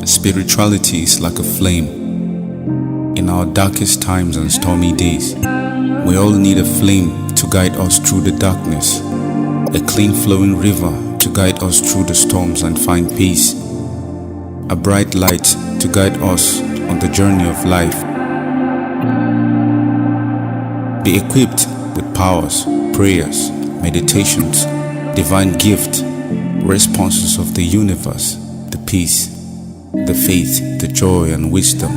Spirituality is like a flame. In our darkest times and stormy days, we all need a flame to guide us through the darkness, a clean flowing river to guide us through the storms and find peace, a bright light to guide us on the journey of life. Be equipped with powers, prayers, meditations, divine gift, responses of the universe, the peace, the faith, the joy and wisdom.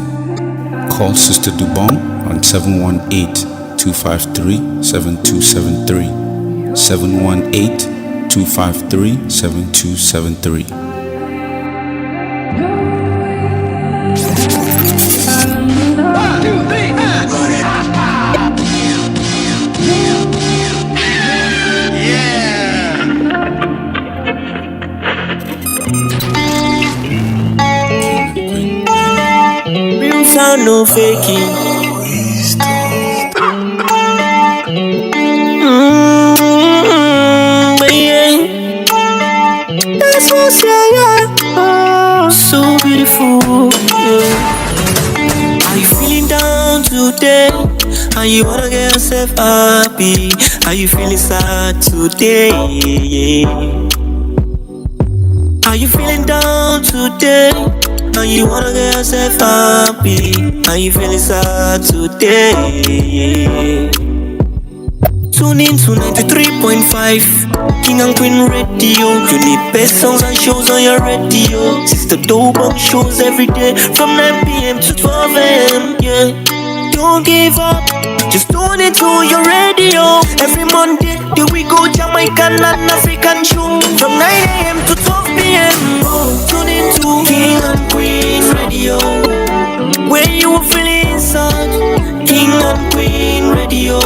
Call Sister Dobong on 718-253-7273, 718-253-7273. Sound no faking. Yeah. That's what's yeah. Oh, so beautiful. Yeah. Are you feeling down today? Are you wanna get yourself happy? Are you feeling sad today? Are you feeling down today? And you wanna get yourself happy? Are you feeling sad today? Tune in to 93.5 King and Queen Radio. You need best songs and shows on your radio. Sister Dobong shows every day from 9 p.m. to 12 a.m. Yeah, don't give up, just tune into your radio. Every Monday, here we go Jamaican and African show from 9 a.m. to 12 p.m. Tune into King and Queen Radio, where you are feeling sad. King and Queen Radio,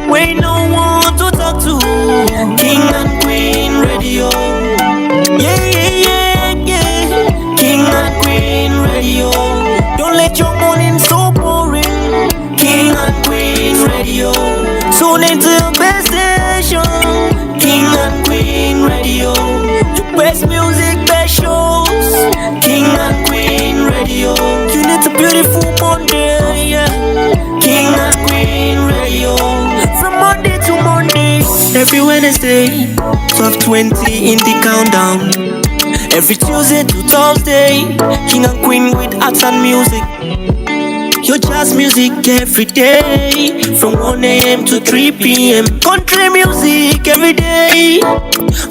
where no one to talk to. King and Queen Radio, yeah, yeah, yeah, yeah. King and Queen Radio, don't let your morning so boring. King and Queen Radio, tune into your best station. King and Queen Radio, your best music, best shows. King and Queen Radio, you need a beautiful Monday, yeah. King and Queen Radio, from Monday to Monday. Every Wednesday, 12:20 in the countdown. Every Tuesday to Thursday, King and Queen with arts and music. Your jazz music every day, from 1 a.m. to 3 p.m. Country music every day,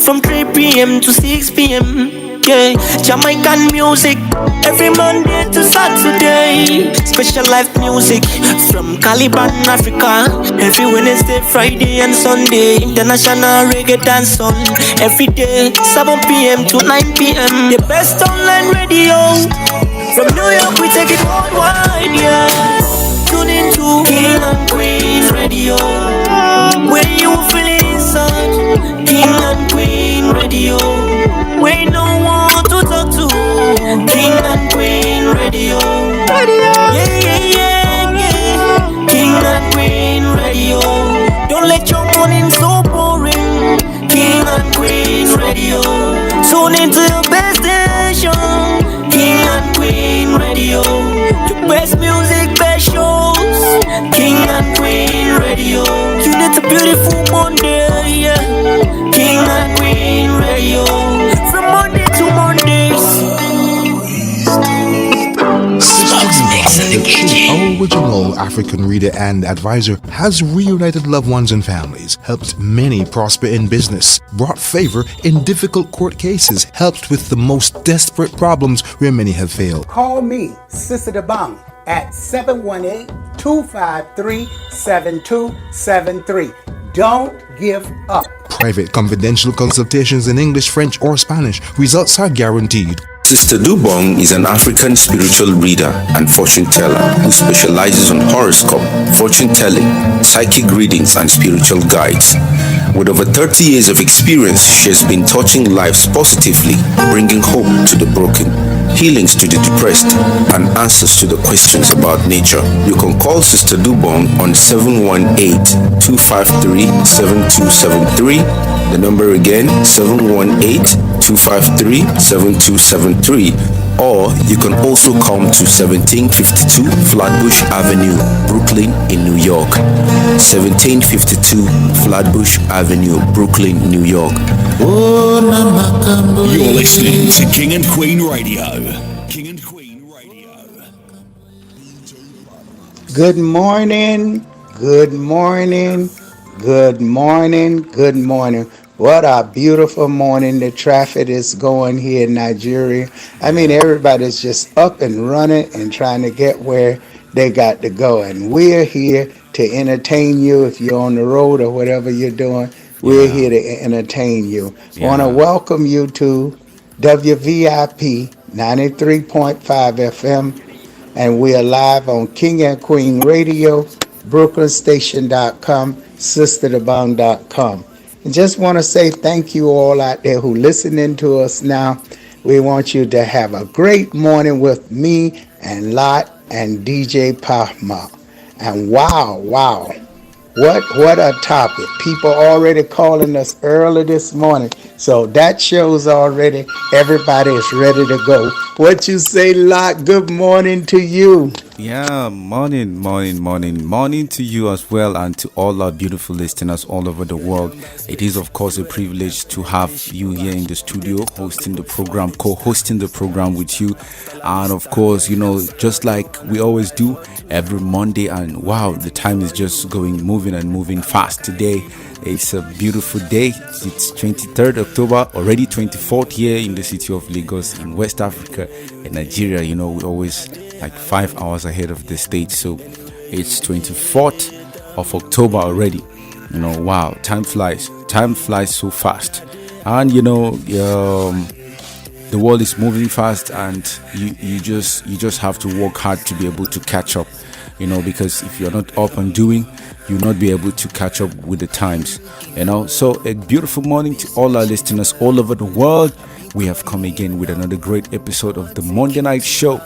from 3 p.m. to 6 p.m. Yeah, Jamaican music every Monday to Saturday. Special live music from Caliban, Africa, every Wednesday, Friday and Sunday. International reggae dancehall every day, 7 p.m. to 9 p.m. The best online radio. From New York we take it worldwide, yeah. Tune into King and Queen Radio, where you feeling sad. King and Queen Radio, where no one to talk to. King and Queen Radio, yeah, yeah, yeah, yeah. King and Queen Radio, don't let your morning so boring. King and Queen Radio, tune into your best station. King and Queen Radio, your best music, best shows. King and Queen Radio, you need a beautiful Monday, yeah. King and Queen Radio, from Monday to Mondays. The true original African reader and advisor has reunited loved ones and families, helped many prosper in business, brought favor in difficult court cases, helped with the most desperate problems where many have failed. Call me, Sister Dobong, at 718-253-7273. Don't give up. Private confidential consultations in English, French, or Spanish. Results are guaranteed. Sister Dobong is an African spiritual reader and fortune teller who specializes on horoscope, fortune telling, psychic readings, and spiritual guides. With over 30 years of experience, she has been touching lives positively, bringing hope to the broken, healings to the depressed, and answers to the questions about nature. You can call Sister Dobong on 718-253-7273. The number again, 718-253-7273. Or you can also come to 1752 Flatbush Avenue, Brooklyn in New York. 1752 Flatbush Avenue, Brooklyn, New York. You're listening to King and Queen Radio. King and Queen Radio. Good morning, good morning, good morning, good morning. What a beautiful morning. The traffic is going here in Nigeria. I mean, everybody's just up and running and trying to get where they got to go. And we're here to entertain you if you're on the road or whatever you're doing. We're here to entertain you. Want to welcome you to WVIP 93.5 FM, and we are live on King and Queen Radio, BrooklynStation.com, SisterTheBong.com. And just want to say thank you all out there who listening to us now. We want you to have a great morning with me and Lot and DJ Pahma. And wow, what a topic. People already calling us early this morning. So that shows already everybody is ready to go. What you say, Lot? Good morning to you. Yeah, morning to you as well, and to all our beautiful listeners all over the world. It is, of course, a privilege to have you here in the studio hosting the program, co-hosting the program with you. And of course, just like we always do every Monday, and wow, the time is just moving fast today. It's a beautiful day. It's 23rd October, already 24th here in the city of Lagos in West Africa and Nigeria. We always like 5 hours ahead of the state. So it's 24th of October already. Wow, time flies. Time flies so fast. And the world is moving fast, and you just have to work hard to be able to catch up. Because if you're not up and doing, you'll not be able to catch up with the times. So a beautiful morning to all our listeners all over the world. We have come again with another great episode of the Monday Night Show.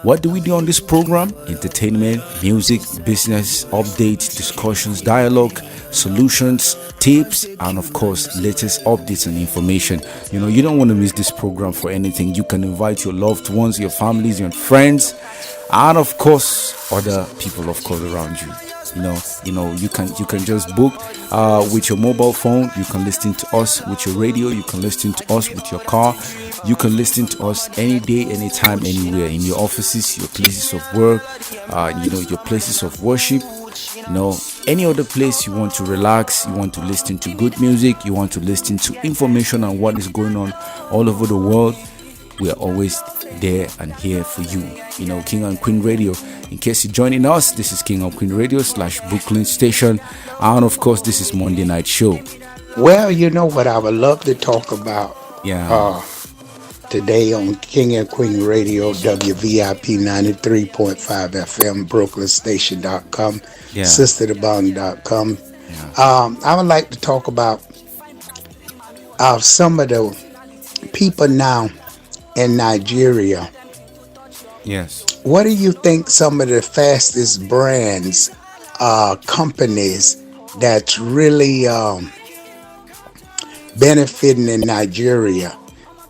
What do we do on this program? Entertainment, music, business, updates, discussions, dialogue, solutions, tips, and of course, latest updates and information. You don't want to miss this program for anything. You can invite your loved ones, your families, your friends, and of course, other people, of course, around you. You can just book with your mobile phone. You can listen to us with your radio. You can listen to us with your car. You can listen to us any day, anytime, anywhere, in your offices, your places of work, your places of worship, any other place you want to relax, you want to listen to good music, you want to listen to information on what is going on all over the world. We are always there and here for you. King and Queen Radio. In case you're joining us, this is King and Queen Radio / Brooklyn Station. And of course, this is Monday Night Show. Well, you know what I would love to talk about today on King and Queen Radio, WVIP 93.5 FM, BrooklynStation.com, SisterTheBong.com. I would like to talk about some of the people now in Nigeria. Yes. What do you think some of the fastest brands, companies that's really benefiting in Nigeria,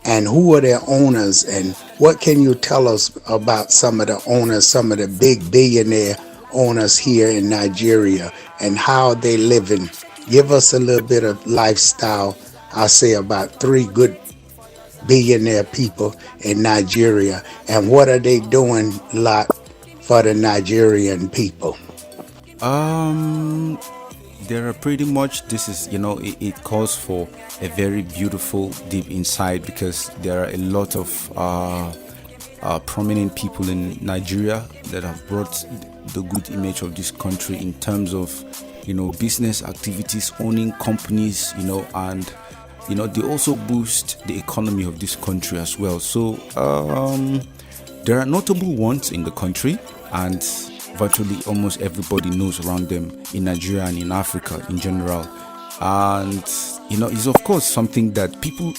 and who are their owners, and what can you tell us about some of the owners, some of the big billionaire owners here in Nigeria, and how they living? Give us a little bit of lifestyle. I'll say about 3 good billionaire people in Nigeria, and what are they doing for the Nigerian people? There are pretty much, this is, it calls for a very beautiful deep insight, because there are a lot of prominent people in Nigeria that have brought the good image of this country in terms of, business activities, owning companies, and they also boost the economy of this country as well. So there are notable ones in the country, and virtually almost everybody knows around them in Nigeria and in Africa in general. And it's of course something that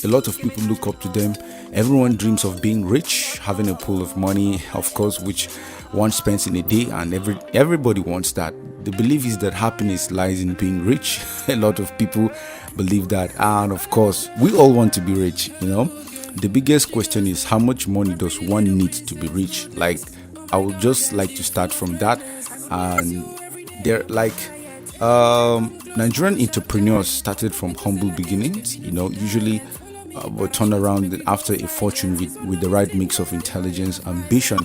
a lot of people look up to them. Everyone dreams of being rich, having a pool of money, of course, which one spends in a day, and everybody wants that. The belief is that happiness lies in being rich. A lot of people believe that, and of course we all want to be rich, the biggest question is, how much money does one need to be rich? Like, I would just like to start from that. And they're like, Nigerian entrepreneurs started from humble beginnings, usually but turn around after a fortune with the right mix of intelligence, ambition,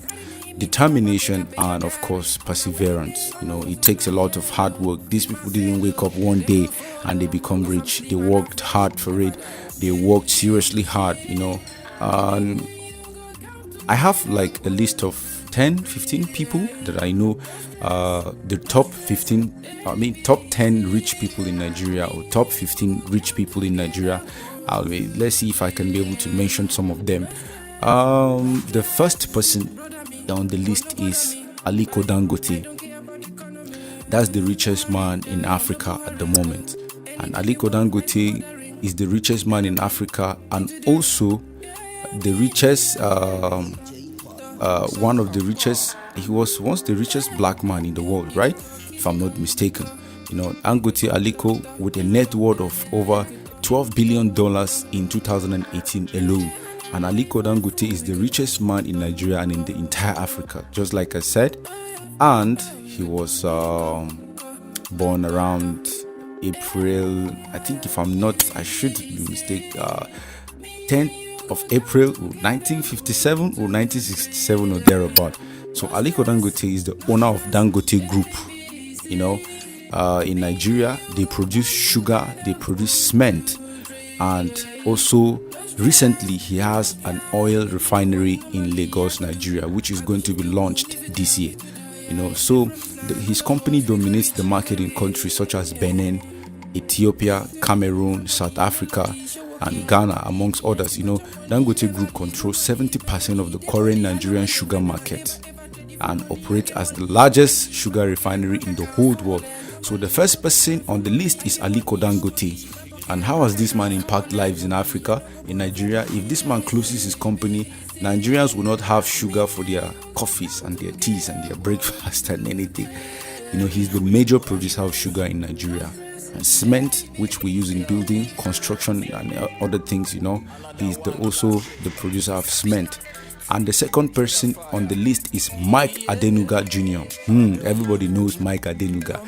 determination, and of course perseverance. It takes a lot of hard work. These people didn't wake up one day and they become rich. They worked hard for it. They worked seriously hard. And I have like a list of 10-15 people that I know, the top 10 rich people in Nigeria, or top 15 rich people in Nigeria. Let's see if I can be able to mention some of them. The first person on the list is Aliko Dangote. That's the richest man in Africa at the moment. And Aliko Dangote is the richest man in Africa, and also the richest, one of the richest. He was once the richest black man in the world, right? If I'm not mistaken. Dangote Aliko, with a net worth of over $12 billion in 2018 alone. And Aliko Dangote is the richest man in Nigeria and in the entire Africa, just like I said. And he was born around April, I think, if I'm not, I should be mistaken, 10th of April 1957 or 1967 or thereabout. So Aliko Dangote is the owner of Dangote Group. In Nigeria, they produce sugar, they produce cement, and also recently he has an oil refinery in Lagos, Nigeria, which is going to be launched this year. So his company dominates the market in countries such as Benin, Ethiopia, Cameroon, South Africa, and Ghana, amongst others. Dangote Group controls 70% of the current Nigerian sugar market and operates as the largest sugar refinery in the whole world. So the first person on the list is Aliko Dangote. And how has this man impacted lives in Africa, in Nigeria? If this man closes his company, Nigerians will not have sugar for their coffees and their teas and their breakfast and anything. He's the major producer of sugar in Nigeria. And cement, which we use in building, construction, and other things, he's also the producer of cement. And the second person on the list is Mike Adenuga Jr. Everybody knows Mike Adenuga.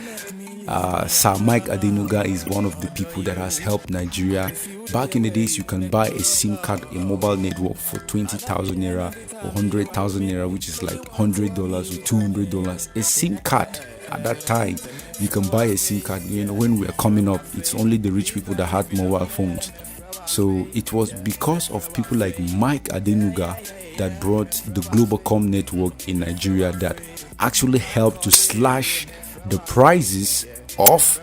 Sir Mike Adenuga is one of the people that has helped Nigeria. Back in the days, you can buy a SIM card, a mobile network for 20,000 naira or 100,000 naira, which is like $100 or $200. A SIM card at that time, you can buy a SIM card. When we were coming up, it's only the rich people that had mobile phones. So it was because of people like Mike Adenuga that brought the Globacom network in Nigeria that actually helped to slash the prices of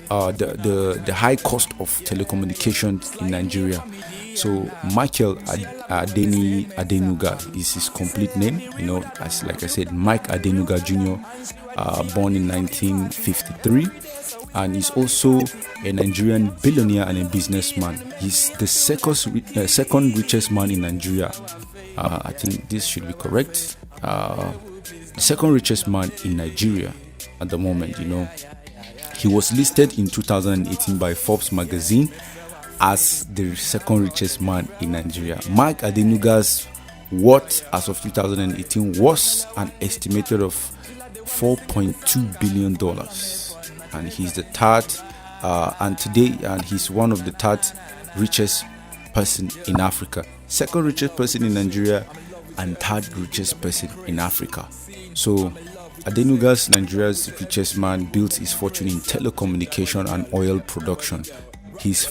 the high cost of telecommunications in Nigeria. So Michael Adenuga is his complete name. As like I said, Mike Adenuga Jr., born in 1953, and he's also a Nigerian billionaire and a businessman. He's the second richest man in Nigeria. I think this should be correct. The second richest man in Nigeria at the moment. He was listed in 2018 by Forbes magazine as the second richest man in Nigeria. Mike Adenuga's worth as of 2018 was an estimated of $4.2 billion, and he's the third, and he's one of the third richest person in Africa, second richest person in Nigeria, and third richest person in Africa. So Adenuga's Nigeria's richest man built his fortune in telecommunication and oil production. His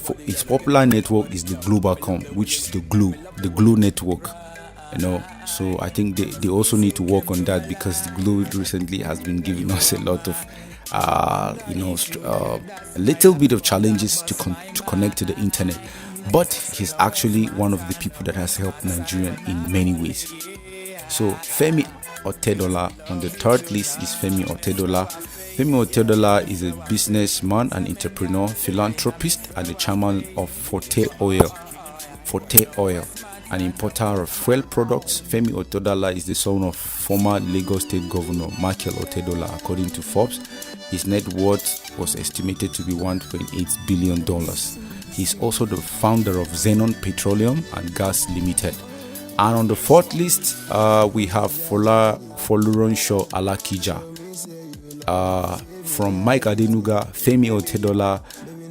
popular network is the Globacom, which is the Glo network. So I think they also need to work on that, because the Glo recently has been giving us a lot of a little bit of challenges to connect to the internet. But he's actually one of the people that has helped Nigeria in many ways. So Femi Otedola on the third list is Femi Otedola. Femi Otedola is a businessman, an entrepreneur, philanthropist, and the chairman of Forte Oil. Forte Oil, an importer of fuel products. Femi Otedola is the son of former Lagos State Governor Michael Otedola. According to Forbes, his net worth was estimated to be $1.8 billion. He's also the founder of Xenon Petroleum and Gas Limited. And on the fourth list, we have Foluronso Alakija. From Mike Adenuga, Femi Otedola,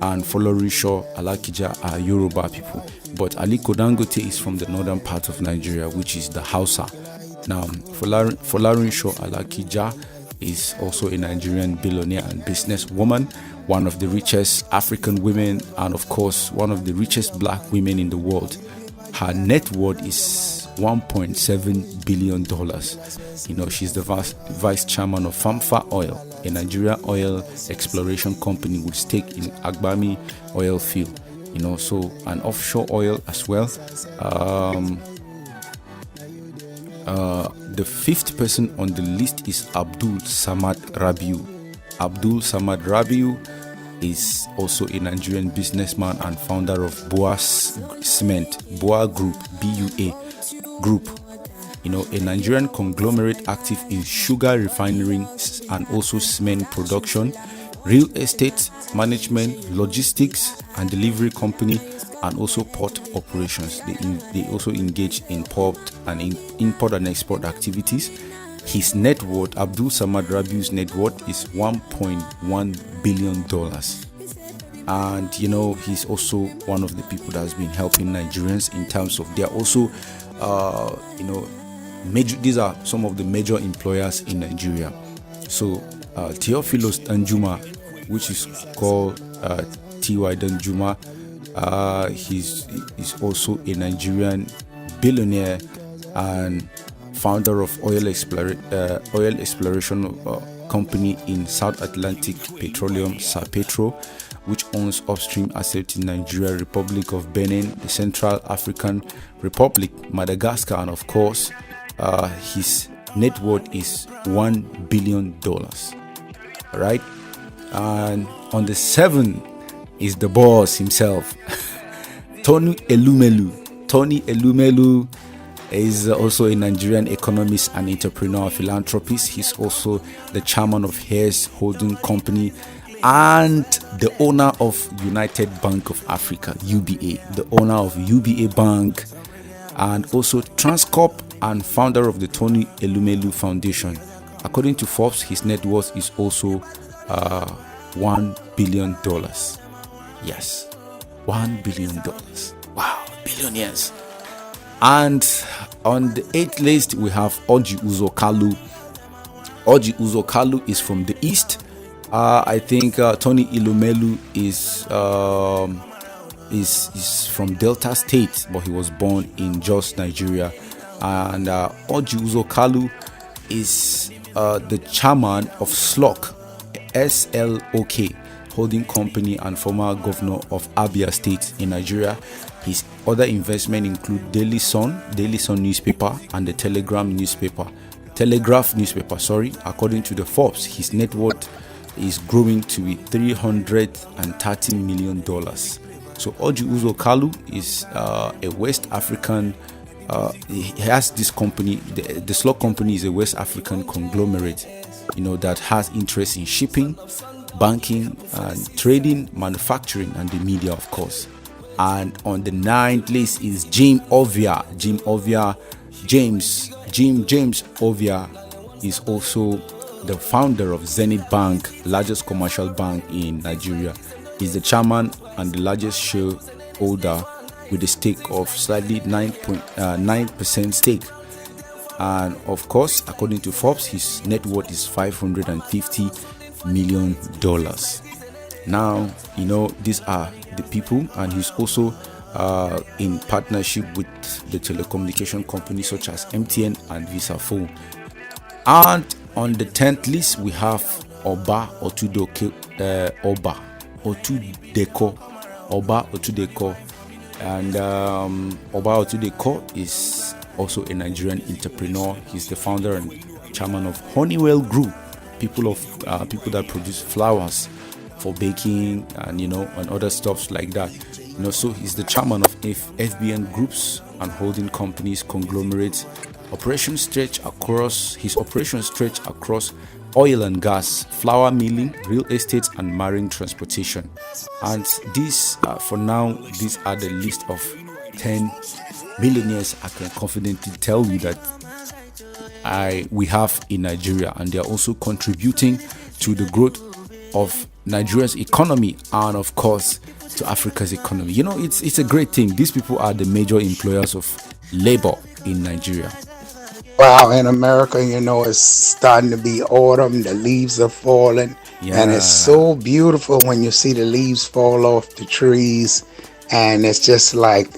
and Folorisho Alakija are Yoruba people. But Aliko Dangote is from the northern part of Nigeria, which is the Hausa. Now, Folorisho Alakija is also a Nigerian billionaire and businesswoman, one of the richest African women, and of course, one of the richest black women in the world. Her net worth is $1.7 billion. She's the vice chairman of Famfa Oil, a Nigerian oil exploration company with stake in Agbami oil field. So an offshore oil as well. The fifth person on the list is Abdul Samad Rabiu. Abdul Samad Rabiu is also a Nigerian businessman and founder of Boa Cement, Boa Group, BUA Group. A Nigerian conglomerate active in sugar refining and also cement production, real estate management, logistics and delivery company, and also port operations. They also engage in port and import and export activities. His net worth, Abdul Samad Rabiu's net worth, is $1.1 billion. And he's also one of the people that has been helping Nigerians in terms of, they are also these are some of the major employers in Nigeria. So Theophilus Danjuma, which is called T.Y. Danjuma, he's also a Nigerian billionaire and founder of oil exploration company in South Atlantic Petroleum, Sapetro, which owns upstream assets in Nigeria, Republic of Benin, the Central African Republic, Madagascar, and of course, his net worth is $1 billion. All right, and on the 7th is the boss himself, Tony Elumelu. Tony Elumelu is also a Nigerian economist and entrepreneur, philanthropist. He's also the chairman of Hayes Holding Company and the owner of United Bank of Africa, UBA, the owner of UBA Bank, and also Transcorp, and founder of the Tony Elumelu Foundation. According to Forbes, his net worth is also $1 billion. Yes, $1 billion. Wow, billionaires. And on the 8th list, we have Orji Uzor Kalu. Orji Uzor Kalu is from the East. I think Tony Elumelu is from Delta State, but he was born in Jos, Nigeria. And Orji Uzor Kalu is the chairman of SLOK, SLOK Holding Company, and former governor of Abia State in Nigeria. His other investments include Daily Sun newspaper, and the Telegraph newspaper. According to the Forbes, his net worth is growing to be $330 million. So Orji Uzor Kalu is a West African. He has this company. The SLOK company is a West African conglomerate, that has interest in shipping, banking, and trading, manufacturing, and the media, of course. And on the 9th list is James Ovia. James Ovia is also the founder of Zenith Bank, largest commercial bank in Nigeria. He's the chairman and the largest shareholder with a stake of slightly 9% stake. And of course, according to Forbes, his net worth is $550 million. Now, these are the people, and he's also in partnership with the telecommunication companies such as MTN and Visafone. And on the 10th list, we have Oba Otudeko. And Oba Otudeko is also a Nigerian entrepreneur. He's the founder and chairman of Honeywell Group, people that produce flowers for baking and and other stuffs like that. So he's the chairman of FBN Groups and holding companies, conglomerates. His operations stretch across oil and gas, flour milling, real estate, and marine transportation. And these, for now, these are the list of 10 millionaires I can confidently tell you that we have in Nigeria, and they are also contributing to the growth of Nigeria's economy and, of course, to Africa's economy. It's a great thing. These people are the major employers of labor in Nigeria. Wow, in America, it's starting to be autumn. The leaves are falling. And it's Yeah, so beautiful when you see the leaves fall off the trees. And it's just like,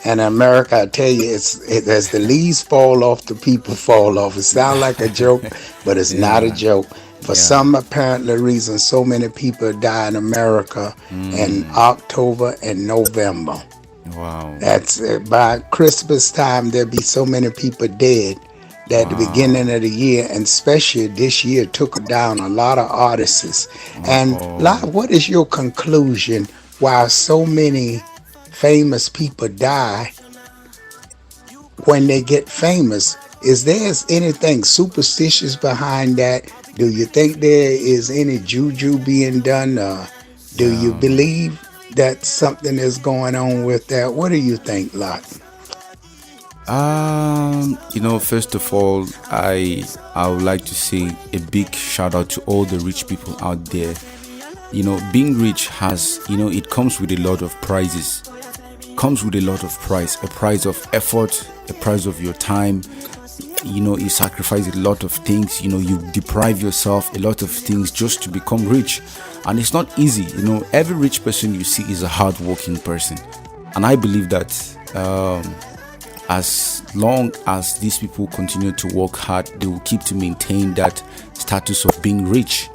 in America, I tell you, as the leaves fall off, the people fall off. It sounds like a joke, but it's not a yeah, joke. For yeah. some apparently reason, so many people die in America in October and November. Wow, That's by Christmas time, there'll be so many people dead that at the wow. beginning of the year, and especially this year, took down a lot of artists. And Oh, what is your conclusion why so many famous people die when they get famous? Is there anything superstitious behind that? Do you think there is any juju being done? Do you yeah. believe that something is going on with that? What do you think, Lot? First of all, I would like to say a big shout out to all the rich people out there. Being rich has, it comes with a lot of prizes. Comes with a lot of price, a price of effort, a price of your time. You sacrifice a lot of things. You deprive yourself a lot of things just to become rich, and it's not easy. Every rich person you see is a hardworking person, and I believe that as long as these people continue to work hard, they will keep to maintain that status of being rich.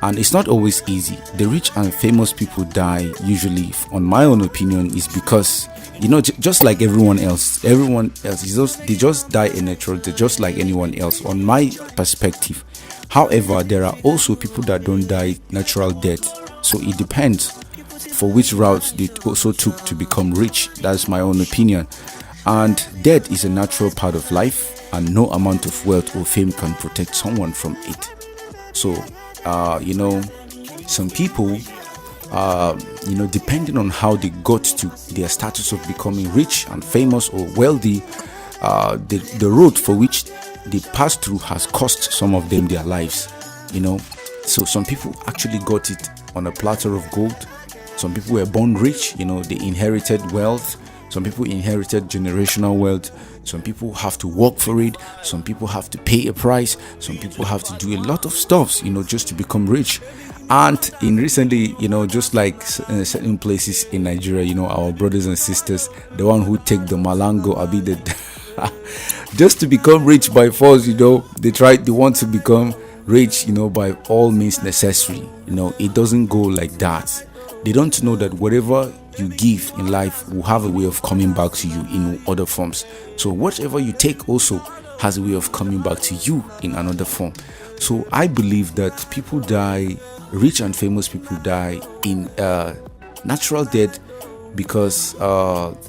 And it's not always easy. The rich and famous people die usually, on my own opinion, is because just like everyone else they just die a natural death, just like anyone else, on my perspective. However, there are also people that don't die natural death, so it depends for which route they also took to become rich. That's my own opinion. And death is a natural part of life, and no amount of wealth or fame can protect someone from it. So some people, depending on how they got to their status of becoming rich and famous or wealthy, the road for which they passed through has cost some of them their lives. So some people actually got it on a platter of gold. Some people were born rich. They inherited wealth. Some people inherited generational wealth. Some people have to work for it. Some people have to pay a price. Some people have to do a lot of stuff, just to become rich. And in recently, just like certain places in Nigeria, our brothers and sisters, the one who take the malango, abi the just to become rich by force, they want to become rich, by all means necessary. It doesn't go like that. They don't know that whatever you give in life will have a way of coming back to you in other forms. So whatever you take also has a way of coming back to you in another form. So I believe that people die, rich and famous people die in natural death, because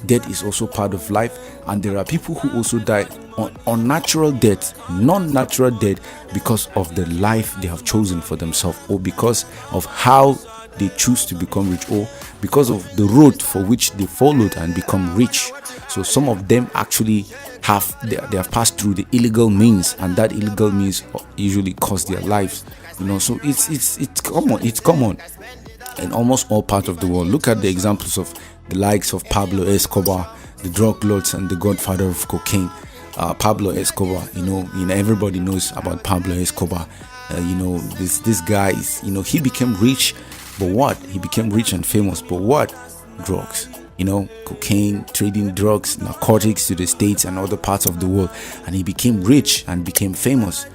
death is also part of life. And there are people who also die on natural death, non-natural death, because of the life they have chosen for themselves, or because of how they choose to become rich, or because of the road for which they followed and become rich. So some of them actually they have passed through the illegal means, and that illegal means usually cost their lives. So it's common in almost all parts of the world. Look at the examples of the likes of Pablo Escobar, the drug lords and the godfather of cocaine. Pablo Escobar, everybody knows about Pablo Escobar. This guy is, he became rich, but what? He became rich and famous, but what? Drugs. Cocaine, trading drugs, narcotics to the States and other parts of the world. And he became rich and became famous,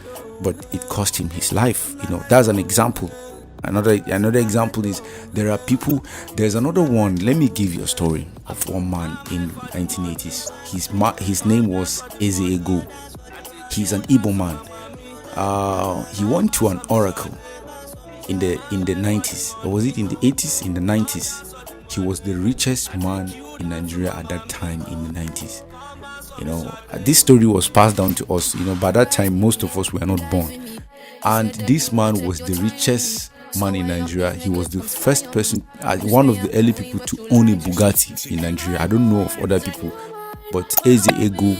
but it cost him his life. That's an example. Another example is there's another one. Let me give you a story of one man in 1980s. His name was Eze Ego. He's an Igbo man. He went to an oracle in the 90s, or was it in the 80s? In the 90s. He was the richest man in Nigeria at that time in the 90s. This story was passed down to us. By that time, most of us were not born. And this man was the richest man in Nigeria. He was the first person, one of the early people to own a Bugatti in Nigeria. I don't know of other people, but Eze Ego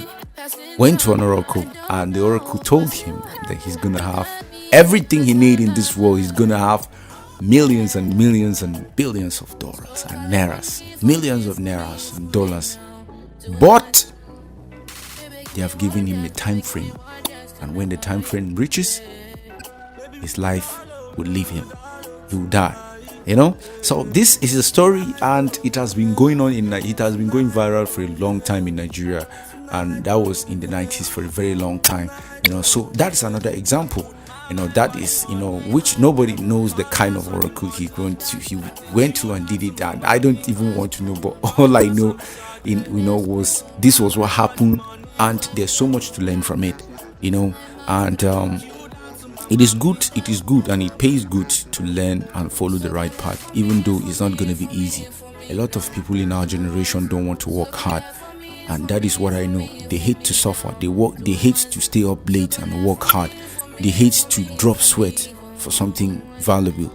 went to an oracle, and the oracle told him that he's gonna have everything he needs in this world. He's gonna have millions and millions and billions of dollars and nairas, millions of nairas and dollars. But they have given him a time frame, and when the time frame reaches, his life will leave him. He will die. So this is a story, and it has been going on it has been going viral for a long time in Nigeria, and that was in the 90s for a very long time. So that's another example. That is, which nobody knows the kind of oracle he went to and did it. And I don't even want to know, but all I know, was this was what happened, and there's so much to learn from it. And it is good, and it pays good to learn and follow the right path, even though it's not going to be easy. A lot of people in our generation don't want to work hard, and that is what I know. They hate to suffer. They hate to stay up late and work hard. They hate to drop sweat for something valuable.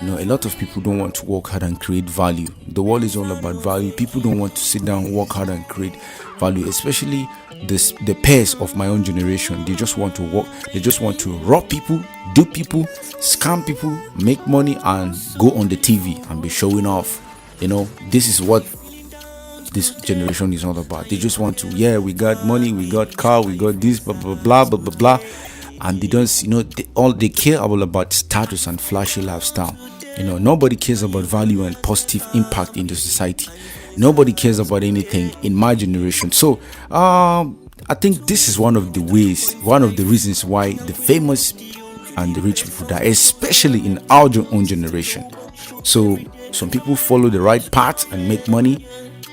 A lot of people don't want to work hard and create value. The world is all about value. People don't want to sit down, work hard and create value, especially the peers of my own generation. They just want to work. They just want to rob people, dupe people, scam people, make money, and go on the TV and be showing off. This is what this generation is all about. They just want to, we got money, we got car, we got this, blah blah blah blah blah blah. And they don't, they care about status and flashy lifestyle. Nobody cares about value and positive impact in the society. Nobody cares about anything in my generation. So, I think this is one of the reasons why the famous and the rich people die, especially in our own generation. So, some people follow the right path and make money,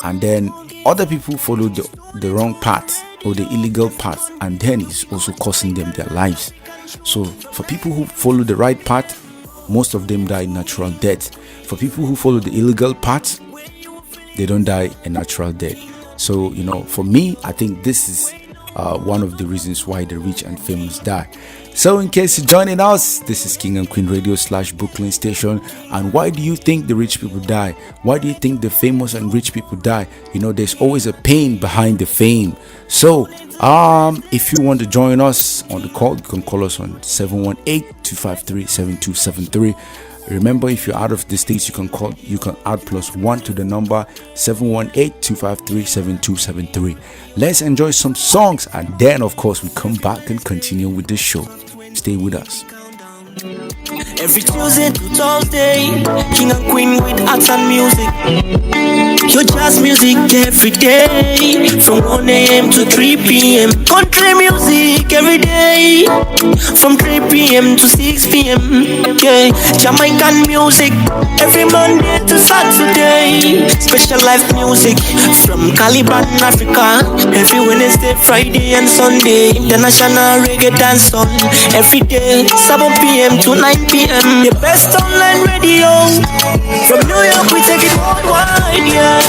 and then other people follow the wrong path or the illegal path, and then it's also costing them their lives. So for people who follow the right path, most of them die natural death. For people who follow the illegal path, they don't die a natural death. So for me, I think this is one of the reasons why the rich and famous die. So in case you're joining us, this is King and Queen Radio / Brooklyn Station. And why do you think the rich people die? Why do you think the famous and rich people die? There's always a pain behind the fame. So if you want to join us on the call, you can call us on 718-253-7273. Remember, if you're out of the states, you can add +1 to the number 718-253-7273. Let's enjoy some songs, and then of course we come back and continue with the show. Stay with us. Every Tuesday to Thursday, King and Queen with arts and music. Your jazz music every day, from 1 a.m. to 3 p.m. Country music every day, from 3 p.m. to 6 p.m. Yeah, Jamaican music every Monday to Saturday. Special life music from Caliban, Africa, every Wednesday, Friday and Sunday. International reggae dance on every day, 7 p.m. to 9 p.m. The best online radio. From New York we take it worldwide, yeah.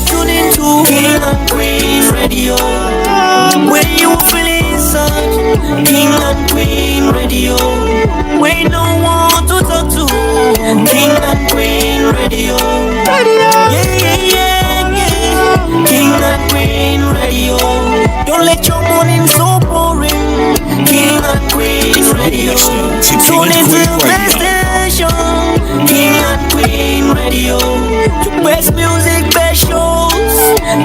Tune into King and Queen Radio. When you feeling sad, King and Queen Radio. When no one to talk to, King and Queen Radio. Yeah, yeah, yeah, yeah. King and Queen Radio. Don't let your morning so boring. King and Queen Radio. Tune into the best station. King and Queen Radio. The best music, best shows.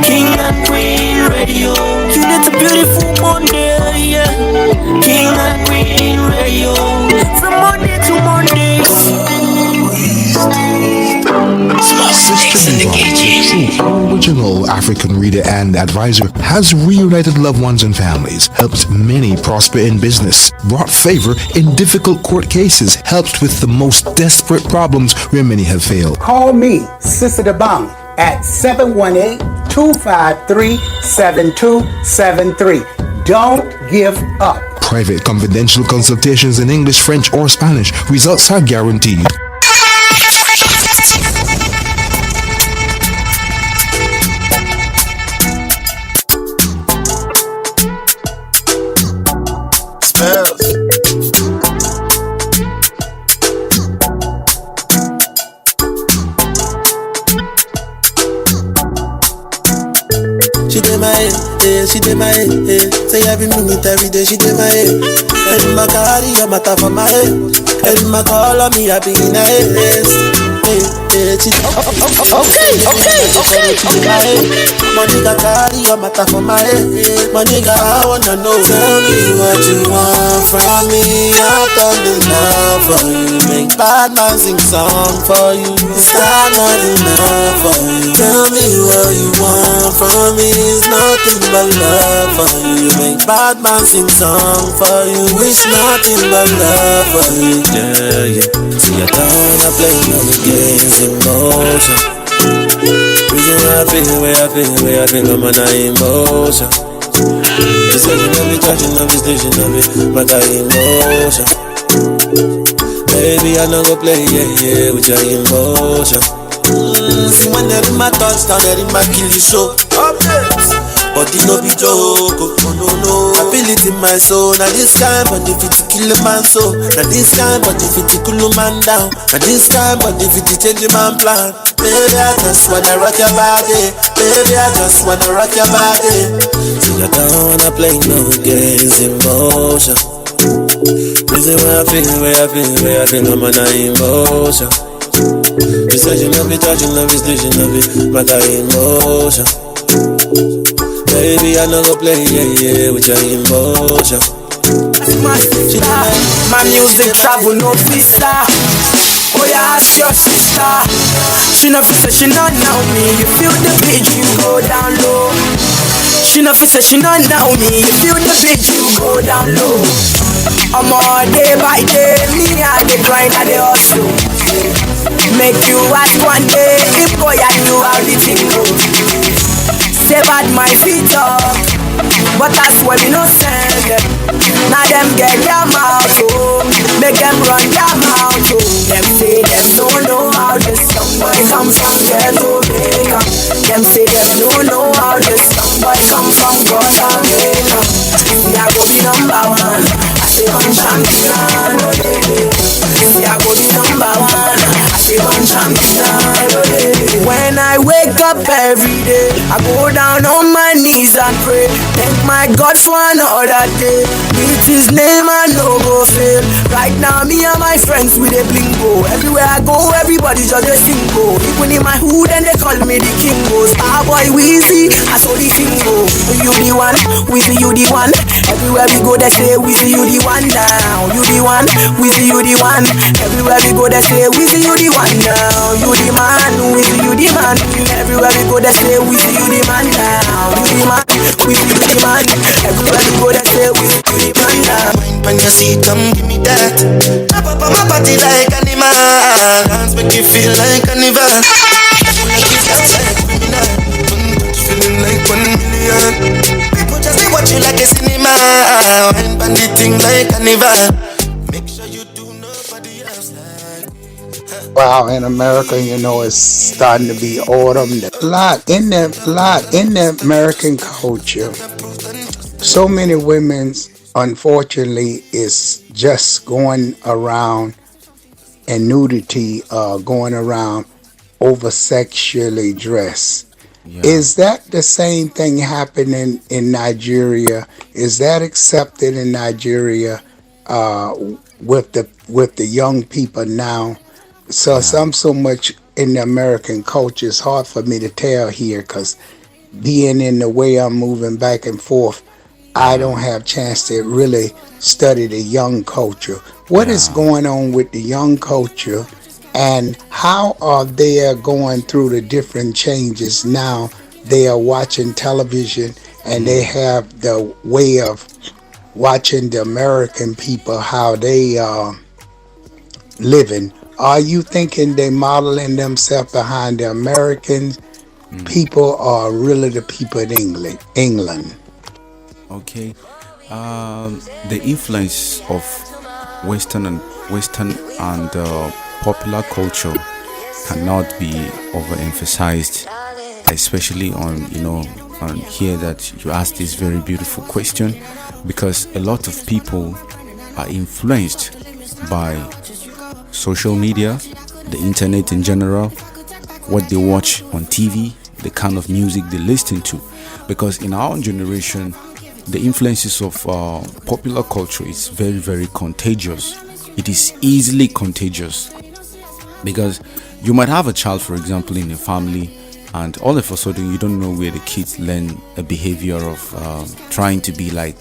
King and Queen Radio. You need a beautiful Monday, yeah. King and Queen Radio. From Monday to Monday. Original African reader and advisor, has reunited loved ones and families, helped many prosper in business, brought favor in difficult court cases, helped with the most desperate problems where many have failed. Call me, Sister Dobong, at 718-253-7273. Don't give up. Private confidential consultations in English, French, or Spanish. Results are guaranteed. she did my head. Say every minute, every day, she did my head. Every my carry your matter for my head. Every my call on me, I be in her head. Okay. My nigga carry your matter for my head. My nigga, I wanna know. Tell me what you want from me. I've done enough for you. Make bad man sing song for you. It's not enough for you. Tell me what you want from me. It's nothing but love for you. Make bad man sing song for you. It's nothing but love for you. Yeah. See, I don't wanna play no games in motion. Reason why I feel, I'm on emotion. You said you love me, touching love me, station of it, but I emotion. Baby, I know go play, yeah, with your emotion. See, when they're in my touchdown, they're in my kill you so. But it no be joke, oh no. I feel it in my soul. Now this time, but if it's kill a man so. Now this time, but if it's cool a man down. Now this time, but if it's change a man plan. Baby, I just wanna rock your body. Baby, I just wanna rock your body. See, I don't wanna play no games in motion. Reason why I feel, I'm on emotion. You said you love me, touching love me, station love it, but I emotion. Baby, I know go play, yeah, with your emotion. My music travel no visa. Oh yeah, ask your sister. She know fi say she not know me. You feel the beat, you go down low. She know fi say she not know me. You feel the beat, you go down low. I'm all day by day, me and the grind and the hustle. Make you ask one day if boy I knew how the thing goes. Say bad my feet up, but that's when we no send them. Now them get their mouth, oh, make them run their mouth, oh. Them say them don't know how this young boy come from ghetto Jamaica. Them say them don't know how this young boy come from Jamaica. See I go be number one, I say one champion, oh baby. See I go be number one, I say one champion, oh baby. When I wake up every day, I go down on my knees and pray. Thank my God for another day. With his name I no go fail. Right now me and my friends with a blingo. Everywhere I go, everybody just a single. Even in my hood and they call me the Kingo. Starboy Weezy, I saw the single. You the one, Weezy you the one. Everywhere we go they say Weezy you the one now. You the one, Weezy you the one. Everywhere we go they say Weezy you the one now. You the man, Weezy you the man. Everywhere we go they say Weezy you the man now. You the man, Weezy you the man. Everywhere we go they say Weezy you the man now. When you see come give me that. Pop up on my body like animal. Dance make you feel like carnival. Like you dance like criminal. Feeling like 1 million. People just they watch you like a cinema. Wine bandit thing like carnival. Make sure you do nobody else like. Wow, in America, you know, it's starting to be autumn. A lot in the American culture. So many women, unfortunately, is just going around and nudity, going around over sexually dressed. Yeah. Is that the same thing happening in Nigeria? Is that accepted in Nigeria with the young people now? So I'm so much in the American culture. It's hard for me to tell here because being in the way I'm moving back and forth, I don't have chance to really study the young culture. What is going on with the young culture, and how are they going through the different changes now? They are watching television, and they have the way of watching the American people, how they are living. Are you thinking they modeling themselves behind the American people, or really the people in England? Okay, the influence of Western and popular culture cannot be overemphasized, especially on here that you asked this very beautiful question, because a lot of people are influenced by social media, the internet in general, what they watch on TV, the kind of music they listen to. because in our generation, the influences of popular culture is very, very contagious. It is easily contagious, because you might have a child, for example, in a family, and all of a sudden you don't know where the kids learn a behavior of trying to be like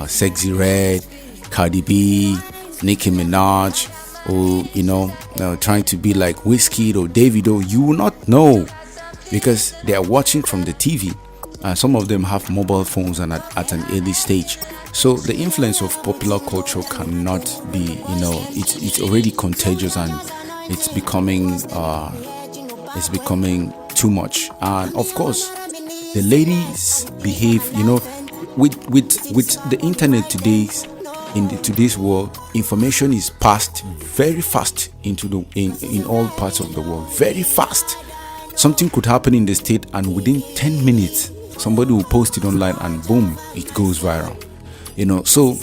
Sexy Red, Cardi B, Nicki Minaj, or trying to be like Wizkid or Davido. You will not know, because they are watching from the TV. Some of them have mobile phones and at an early stage. So the influence of popular culture cannot be, it's already contagious, and it's becoming too much. And of course, the ladies behave, with the internet in today's world, information is passed very fast in all parts of the world, very fast. Something could happen in the state, and within 10 minutes somebody will post it online, and boom, it goes viral. So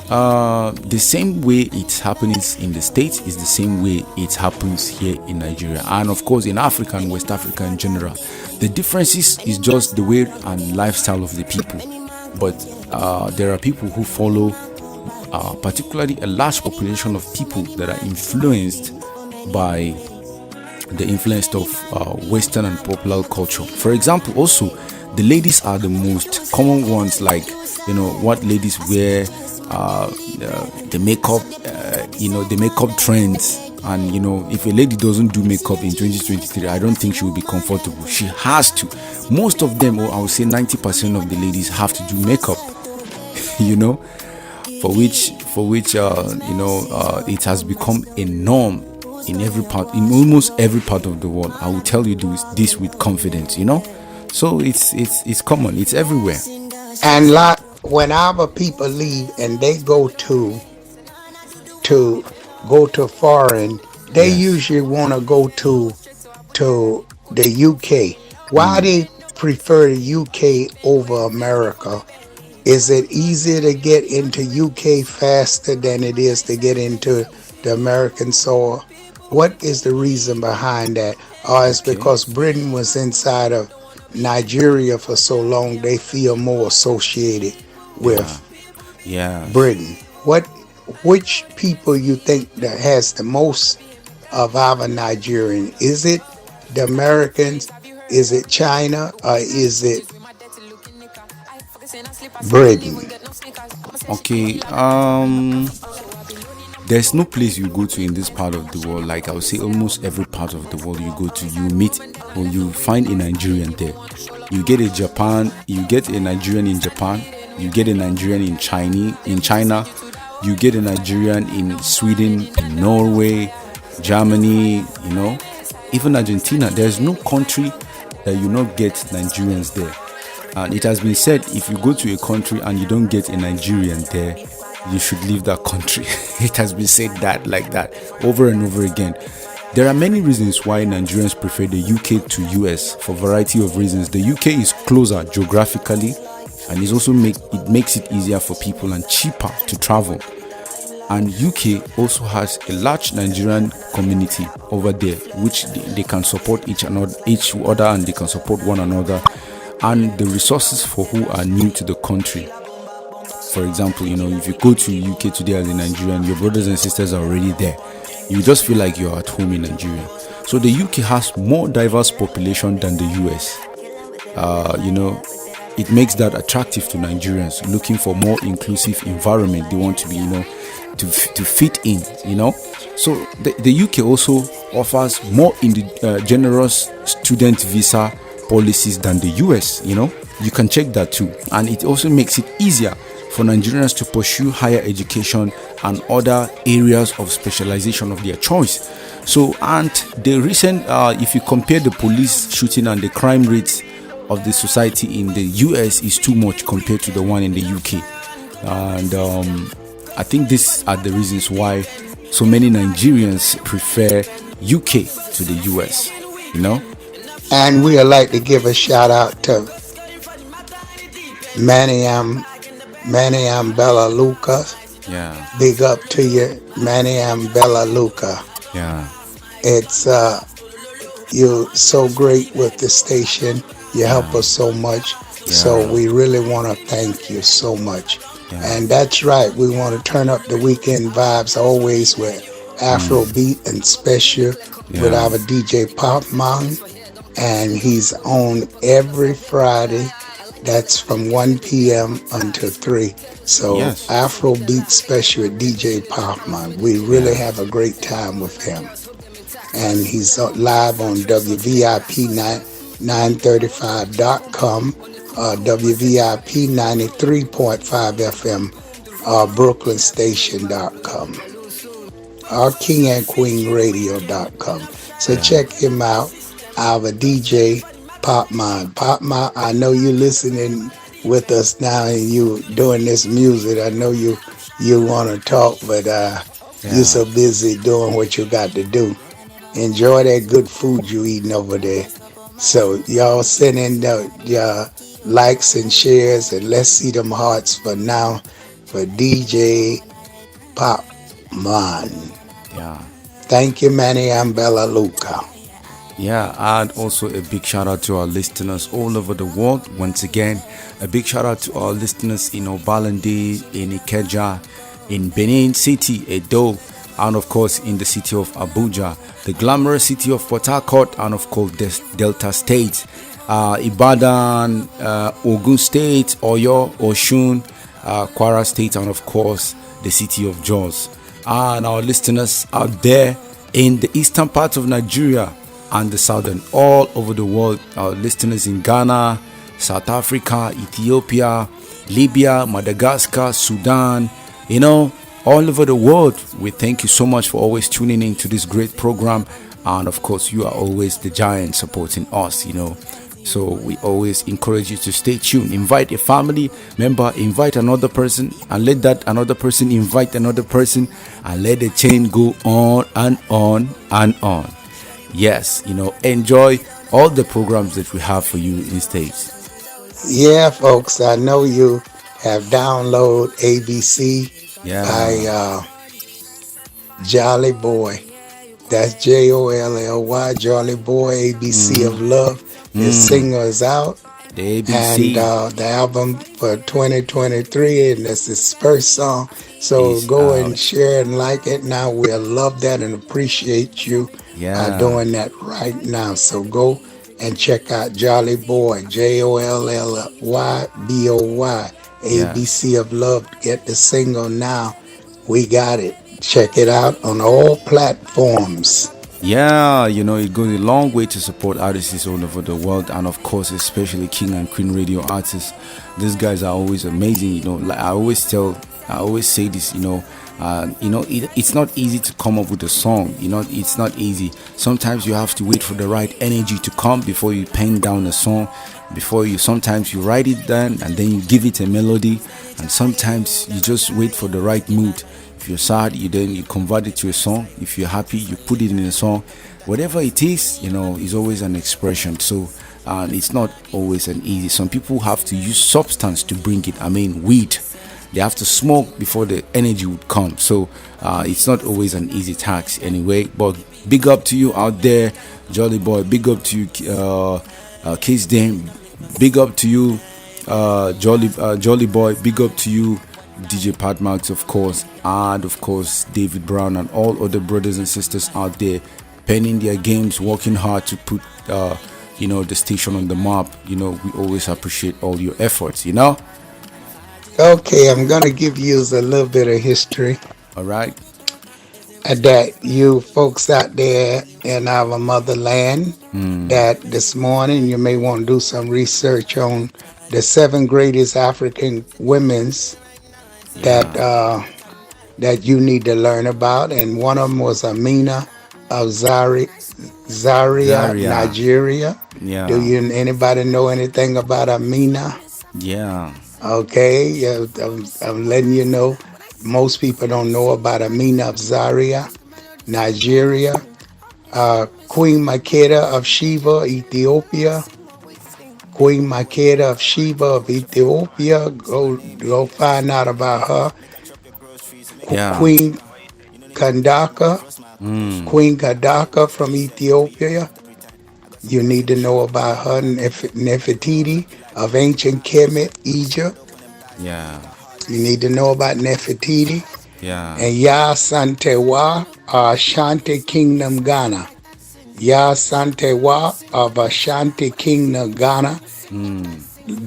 the same way it happens in the States is the same way it happens here in Nigeria, and of course in Africa and West Africa in general. The differences is just the way and lifestyle of the people. But there are people who follow, particularly a large population of people that are influenced by the influence of Western and popular culture. For example, also the ladies are the most common ones, like what ladies wear, the makeup, the makeup trends. And if a lady doesn't do makeup in 2023, I don't think she will be comfortable. She has to. Most of them, or I would say 90% of the ladies, have to do makeup. For which it has become a norm in almost every part of the world. I will tell you this with confidence. So it's common. It's everywhere. And when our people leave and they go to foreign, they usually want to go to the UK. Why they prefer the UK over America? Is it easier to get into UK faster than it is to get into the American soil? What is the reason behind that? Or it's because Britain was inside of Nigeria for so long, they feel more associated with Britain. Which people you think that has the most of our Nigerian? Is it the Americans? Is it China? Or is it Britain? Okay, there's no place you go to in this part of the world. Like I would say, almost every part of the world you go to, you meet or you find a Nigerian there. You get a Nigerian in Japan. You get a Nigerian in China. You get a Nigerian in Sweden, in Norway, Germany, even Argentina. There's no country that you not get Nigerians there. And it has been said, if you go to a country and you don't get a Nigerian there, you should leave that country. It has been said that like that over and over again. There are many reasons why Nigerians prefer the UK to US, for a variety of reasons. The UK is closer geographically, and it makes it easier for people and cheaper to travel. And UK also has a large Nigerian community over there, which they can support each other, and they can support one another, and the resources for who are new to the country. For example, if you go to UK today as a Nigerian, your brothers and sisters are already there. You just feel like you're at home in Nigeria. So the UK has more diverse population than the US. It makes that attractive to Nigerians looking for more inclusive environment. They want to be, to fit in, So the UK also offers more generous student visa policies than the US, You can check that too. And it also makes it easier for Nigerians to pursue higher education and other areas of specialization of their choice. So, and the recent, if you compare the police shooting and the crime rates of the society in the US, is too much compared to the one in the UK. And I think these are the reasons why so many Nigerians prefer UK to the US, And we would like to give a shout out to Maniam Bella Luca. Yeah. Big up to you, Maniam Bella Luca. Yeah. It's you're so great with the station. You help us so much. So Yeah. we really want to thank you so much. Yeah. And that's right, we want to turn up the weekend vibes always with Afro beat and special with Yeah. our DJ Pop Man. And he's on every Friday. That's from 1 p.m. until 3. So Yes. Afro beat special with DJ Pop Man. We really Yeah. have a great time with him. And he's live on WVIP 935.com, WVIP 93.5 FM, Brooklyn Station.com, or KingandQueenRadio.com. So Yeah. check him out. Our DJ Popman. Popman, I know you listening with us now and you doing this music. I know you want to talk, but you're Yeah. so busy doing what you got to do. Enjoy that good food you eating over there. So y'all send in your likes and shares and let's see them hearts for now for DJ Pop Man. Yeah. Thank you, Manny. I'm Bella Luca. Yeah, and also a big shout out to our listeners all over the world. Once again, a big shout out to our listeners in Obalande, in Ikeja, in Benin City, Edo, and of course in the city of Abuja, the glamorous city of Port Harcourt, and of course Delta State, Ibadan, Ogun State, Oyo, Oshun, Kwara State, and of course the city of Jos. And our listeners out there in the eastern part of Nigeria and the southern, all over the world, our listeners in Ghana, South Africa, Ethiopia, Libya, Madagascar, Sudan, all over the world. We thank you so much for always tuning in to this great program. And of course, you are always the giant supporting us. So we always encourage you to stay tuned. Invite a family member, invite another person, and let that another person invite another person, and let the chain go on and on and on. Yes, enjoy all the programs that we have for you in States. Yeah, folks, I know you have downloaded ABC by Yeah. Jolly Boy. That's JOLLY, Jolly Boy, ABC of Love. His single is out. The And ABC the album for 2023, and that's his first song. So is go and out. share and like it now. We'll love that and appreciate you Yeah. doing that right now. So go and check out Jolly Boy, JOLLYBOY, Yes. ABC of Love. Get the single now. We got it. Check it out on all platforms. Yeah, it goes a long way to support artists all over the world, and of course, especially King and Queen radio artists. These guys are always amazing. Like I always say this. It's not easy to come up with a song. It's not easy. Sometimes you have to wait for the right energy to come before you pen down a song. Sometimes you write it down and then you give it a melody, and sometimes you just wait for the right mood. If you're sad, you convert it to a song. If you're happy, you put it in a song. Whatever it is always an expression. So it's not always an easy. Some people have to use substance to bring it. I mean, weed. They have to smoke before the energy would come. So it's not always an easy task anyway. But big up to you out there, Jolly Boy. Big up to you, Kiss Dame. Big up to you, Jolly Boy. Big up to you, DJ Pat Max, of course, and of course David Brown and all other brothers and sisters out there penning their games, working hard to put the station on the map. We always appreciate all your efforts. Okay, I'm going to give you a little bit of history All right. that you folks out there in our motherland, that this morning you may want to do some research on the 7 greatest African women's that Yeah. that you need to learn about, and one of them was Amina of Zaria, Zaria. Nigeria. Do Yeah. you anybody know anything about Amina? Yeah. Okay, yeah, I'm letting you know. Most people don't know about Amina of Zaria, Nigeria. Queen Makeda of Sheba, Ethiopia. Queen Makeda of Sheba of Ethiopia. Go find out about her. Yeah. Queen Kandaka, Queen Kadaka from Ethiopia. You need to know about her. Nefertiti of ancient Kemet, Egypt. Yeah. You need to know about Nefertiti. Yeah. And Ya Santewa, Ashanti Kingdom, Ghana. Ya Santewa of Ashanti Kingdom, Ghana.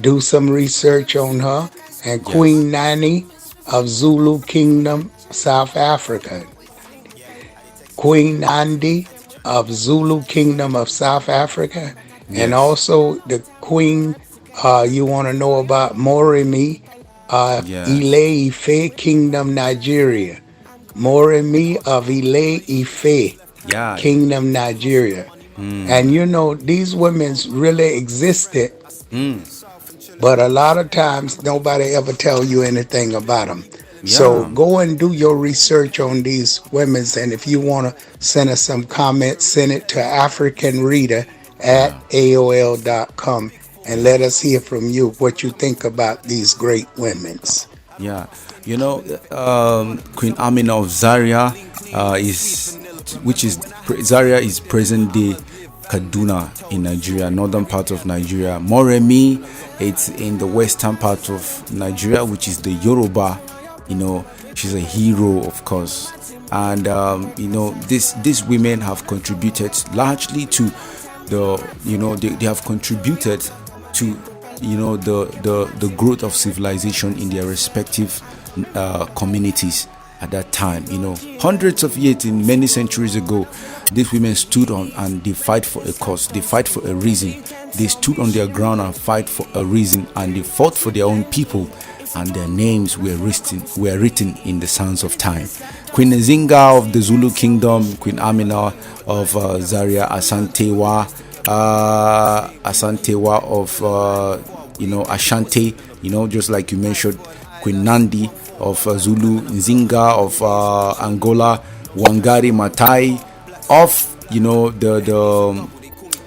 Do some research on her. And Yes. Queen Nani of Zulu Kingdom, South Africa. Queen Nandi of Zulu Kingdom of South Africa. And Yes. also the Queen, you want to know about Moremi, Yes. Ile Ife Kingdom, Nigeria. Moremi of Ile Ife Yeah. Kingdom, Nigeria. And you know, these women's really existed, but a lot of times nobody ever tell you anything about them. So Yeah. go and do your research on these women's, and if you want to send us some comments, send it to African Reader Yeah. at AOL.com and let us hear from you what you think about these great women's. Yeah, you know, Queen Amina of Zaria Zaria is present day Kaduna in Nigeria, northern part of Nigeria. Moremi, it's in the western part of Nigeria, which is the Yoruba. You know, she's a hero, of course, and you know, these women have contributed largely to they have contributed to the growth of civilization in their respective communities at that time. You know, hundreds of years, in many centuries ago, these women stood on and they fight for a cause, they fight for a reason, they stood on their ground and fight for a reason, and they fought for their own people, and their names were written in the sands of time. Queen Nzinga of the Zulu Kingdom, Queen Amina of Zaria, Asantewa of Ashanti, just like you mentioned, Queen Nandi of Zulu, Nzinga of Angola, Wangari Maathai of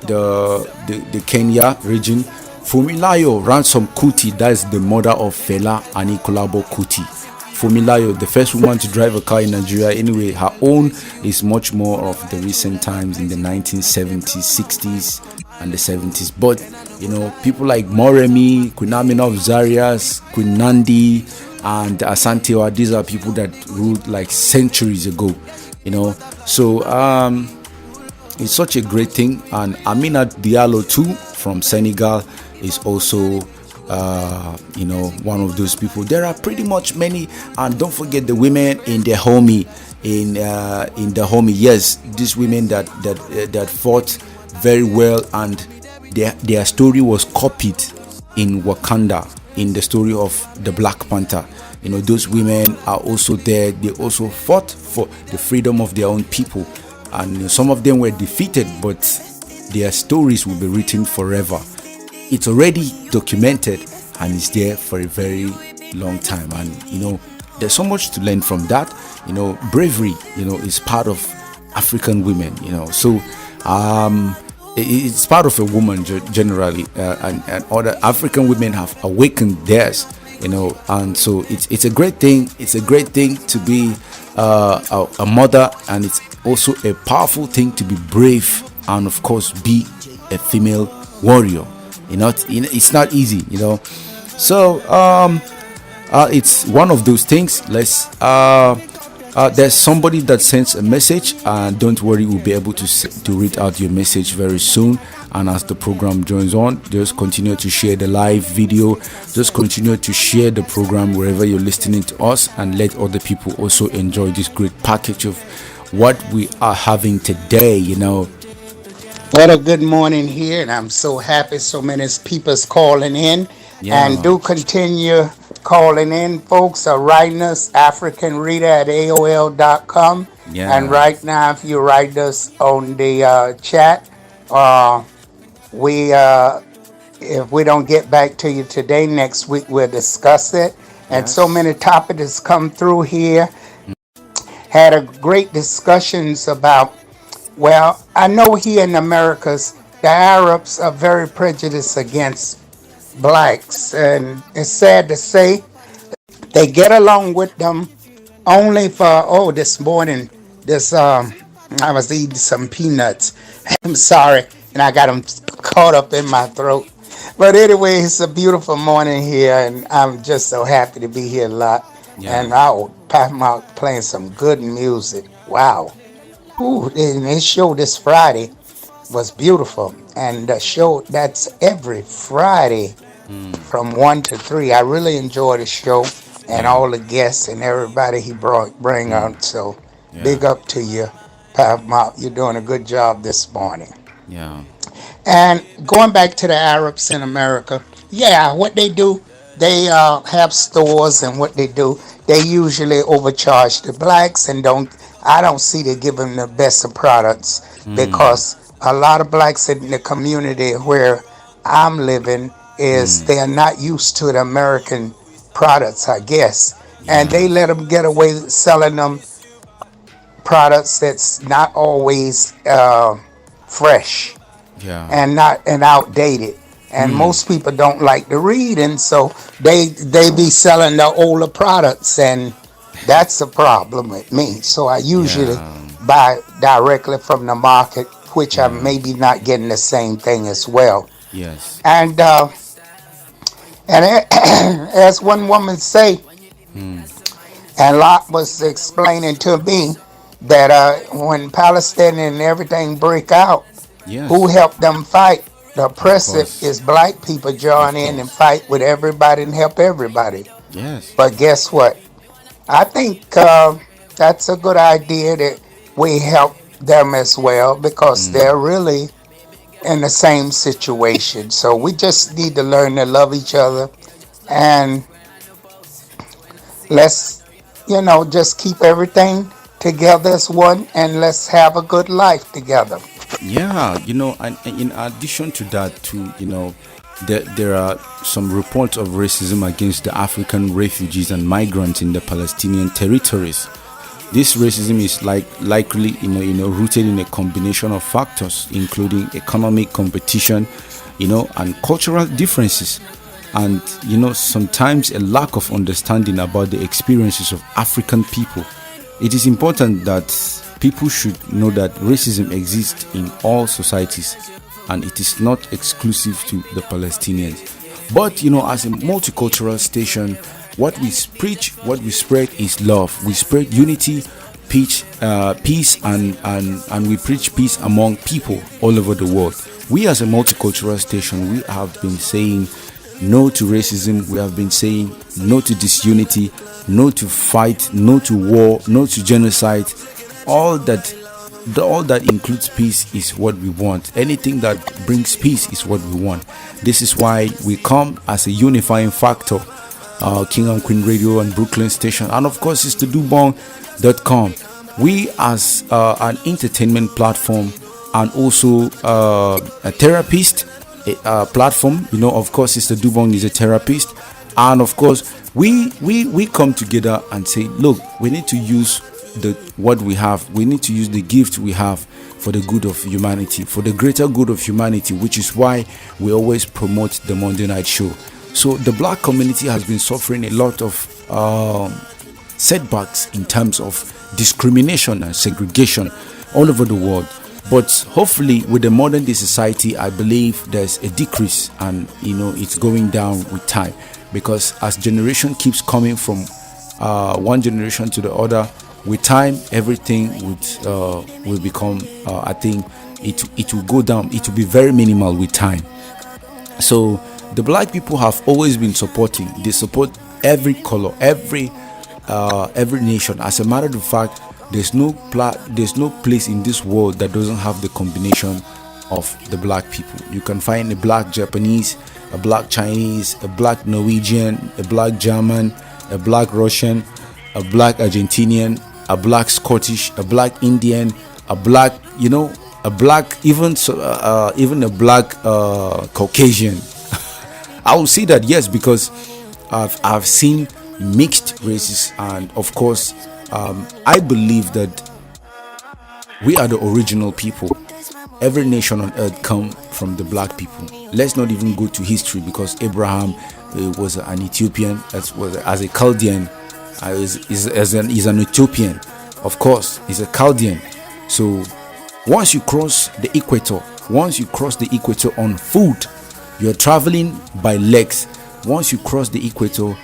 the Kenya region, Fumilayo Ransom Kuti, that is the mother of Fela Anikulapo Kuti. Fumilayo, the first woman to drive a car in Nigeria. Anyway, her own is much more of the recent times, in the 1970s, 60s, and the 70s. But people like Moremi, Queen Amina of Zarias, Queen Nandi, and Asantewa, these are people that ruled like centuries ago. So it's such a great thing. And Amina Diallo too, from Senegal, is also one of those people. There are pretty much many, and don't forget the women in the homie, in the homie. Yes, these women that fought very well, and their story was copied in Wakanda, in the story of the Black Panther. Those women are also there. They also fought for the freedom of their own people, and some of them were defeated, but their stories will be written forever. It's already documented and it's there for a very long time. And there's so much to learn from that. Bravery is part of African women. So it's part of a woman generally, and other African women have awakened theirs. And so it's a great thing. It's a great thing to be a mother, and it's also a powerful thing to be brave, and of course be a female warrior. It's not easy. So it's one of those things. There's somebody that sends a message, and don't worry, we'll be able to read out your message very soon. And as the program joins on, just continue to share the live video, just continue to share the program wherever you're listening to us, and let other people also enjoy this great package of what we are having today. What a good morning here, and I'm so happy so many people's calling in. Yeah. And do continue calling in, folks, or writing us, African Reader at AOL.com. Yeah. And right now, if you write us on the chat, if we don't get back to you today, next week we'll discuss it. And Yes. so many topics come through here. Had a great discussions about, well, I know here in Americas, the Arabs are very prejudiced against blacks. And it's sad to say, they get along with them only for, this morning, I was eating some peanuts. I'm sorry, and I got them caught up in my throat. But anyway, it's a beautiful morning here, and I'm just so happy to be here a lot. Yeah, And I'll pass them out playing some good music. Wow. Ooh, and this show this Friday was beautiful. And the show that's every Friday from 1 to 3. I really enjoy the show and yeah, all the guests and everybody he bring on. So yeah, big up to you, Pat Mount. You're doing a good job this morning. yeah, And going back to the Arabs in America, yeah, what they do, they have stores, and what they do, they usually overcharge the blacks and don't. I don't see they give them the best of products because a lot of blacks in the community where I'm living is they're not used to the American products, I guess, and they let yes, them get away with selling them products that's not always fresh yeah, and not and outdated. And most people don't like to read, and so they be selling the older products, and that's a problem with me. So I usually yeah, buy directly from the market, which I'm yeah, maybe not getting the same thing as well. yes, And as one woman say, and Lot was explaining to me that when Palestine and everything break out, who yes, helped them fight? The of oppressive course, is black people join of in and course, fight with everybody and help everybody. yes, But guess what? I think that's a good idea that we help them as well because they're really in the same situation. So we just need to learn to love each other and let's, just keep everything together as one and let's have a good life together. yeah. And in addition to that, too, there are some reports of racism against the African refugees and migrants in the Palestinian territories. This racism is likely, rooted in a combination of factors, including economic competition, and cultural differences, and sometimes a lack of understanding about the experiences of African people. It is important that people should know that racism exists in all societies, and it is not exclusive to the Palestinians. But as a multicultural station, what we preach, what we spread is love. We spread unity, peace, and we preach peace among people all over the world. We, as a multicultural station, we have been saying no to racism. We have been saying no to disunity, no to fight, no to war, no to genocide. All that includes peace is what we want. Anything that brings peace is what we want. This is why we come as a unifying factor. King and Queen Radio and Brooklyn Station, and of course it's the Dobong.com. We, as an entertainment platform and also a therapist platform, of course it's the Dobong is a therapist, and of course we come together and say, look, we need to use what we have. We need to use the gift we have for the good of humanity, for the greater good of humanity, which is why we always promote the Monday Night Show. So the black community has been suffering a lot of setbacks in terms of discrimination and segregation all over the world. But hopefully, with the modern day society, I believe there's a decrease, and it's going down with time, because as generation keeps coming from one generation to the other, with time everything will become. I think it will go down. It will be very minimal with time. So the black people have always been supporting. They support every color, every nation. As a matter of fact, there's no place in this world that doesn't have the combination of the black people. You can find a black Japanese, a black Chinese, a black Norwegian, a black German, a black Russian, a black Argentinian, a black Scottish, a black Indian, a black, a black, even a black Caucasian. I will say that, yes, because I've seen mixed races, and of course, I believe that we are the original people. Every nation on earth come from the black people. Let's not even go to history, because Abraham was an Ethiopian, as a Chaldean. He's an Ethiopian, of course. He's a Chaldean. So once you cross the equator on food, You're traveling by legs. Once you cross the equator,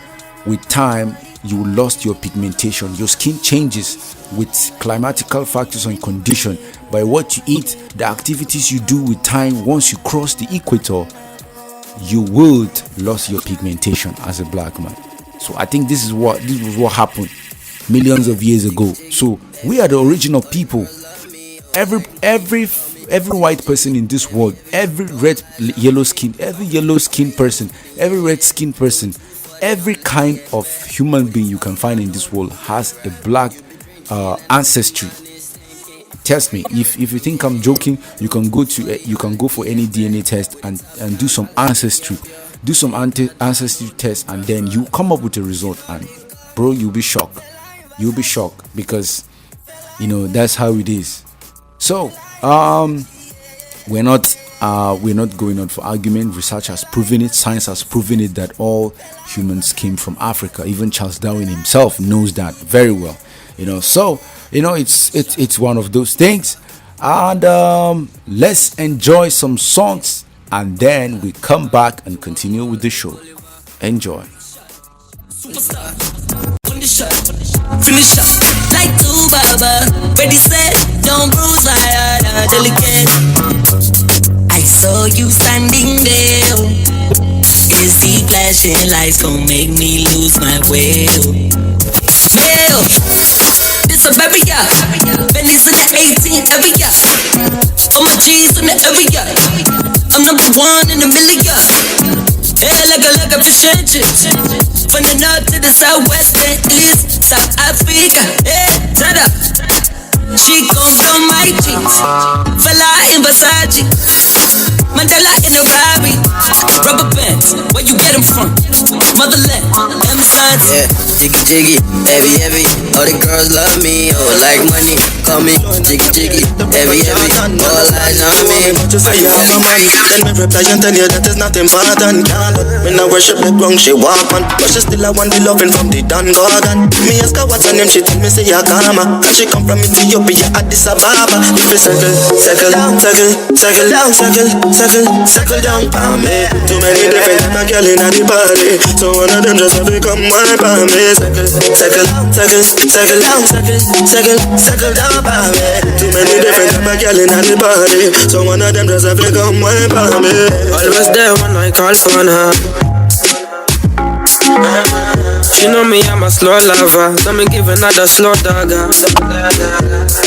with time, you lost your pigmentation. Your skin changes with climatical factors and condition. By what you eat, the activities you do with time, once you cross the equator, you would lose your pigmentation as a black man. So I think this was what happened millions of years ago. So we are the original people. Every white person in this world, every yellow skin person, every red skin person, every kind of human being you can find in this world has a black ancestry. Test me. If you think I'm joking, you can go for any DNA test and do some ancestry test, and then you come up with a result, and bro, you'll be shocked because that's how it is. So we're not going on for argument. Research has proven it, science has proven it, that all humans came from Africa. Even Charles Darwin himself knows that very well. So it's one of those things. And let's enjoy some songs, and then we come back and continue with the show. Enjoy. Superstar, on the shot, finish up like two baba. Ready, set, don't bruise my heart, delicate. I saw you standing there. Is the flashing lights gon' make me lose my way? Yeah, this a baby girl. Benny's in the 18 every year. For my G's in the area. I'm number one in a million. Yeah, like a fish and chips. From the north to the southwest and east, South Africa, yeah, tada. She gon' blow my jeans. Fella in Versace, Mandela in a Rari. Rubber bands, where you get them from? Motherland, Amazon. Yeah, jiggy jiggy, heavy heavy. All the girls love me, oh like money. Call me jiggy jiggy, heavy heavy. All eyes on me. Say you have no money, then me reply and tell you that is not important, girl. When I worship the ground, she walk on, but she still I want the loving from the Don Gordon. Me ask her what's her name, she tell me say Yakama, and she come from Ethiopia, Addis Ababa. If you circle down, circle down, circle down, for me. Too many different type of girl in the party, so one of them just have to come wine for me. Circle down, circle down, for me. Too many different type of girl in the party, so one of them just have to come wine for me. Always there when I call for her. She know me, I'm a slow lover. So me give another slow dagger.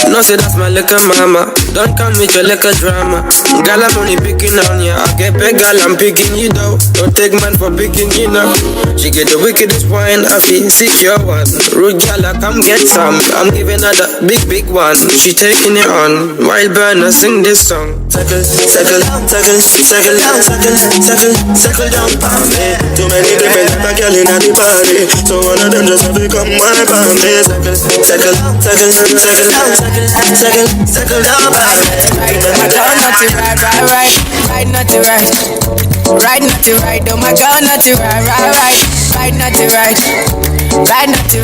No, say that's my little mama. Don't come with your little drama. Girl, I'm only picking on ya. I get big, girl, I'm picking you though. Don't take man for picking you now. She get the wickedest wine, I feel secure one. Rude girl, I come get some. I'm giving her the big one. She taking it on. Wild burner, sing this song. Circle down, circle down, circle down, for me. Too many different type of girl in the party, so one of them just have to come wine for me. Circle down, circle down, circle down, for me. Oh my God, not to right, not to right, not to right. Oh my God, not to right, not to right, not to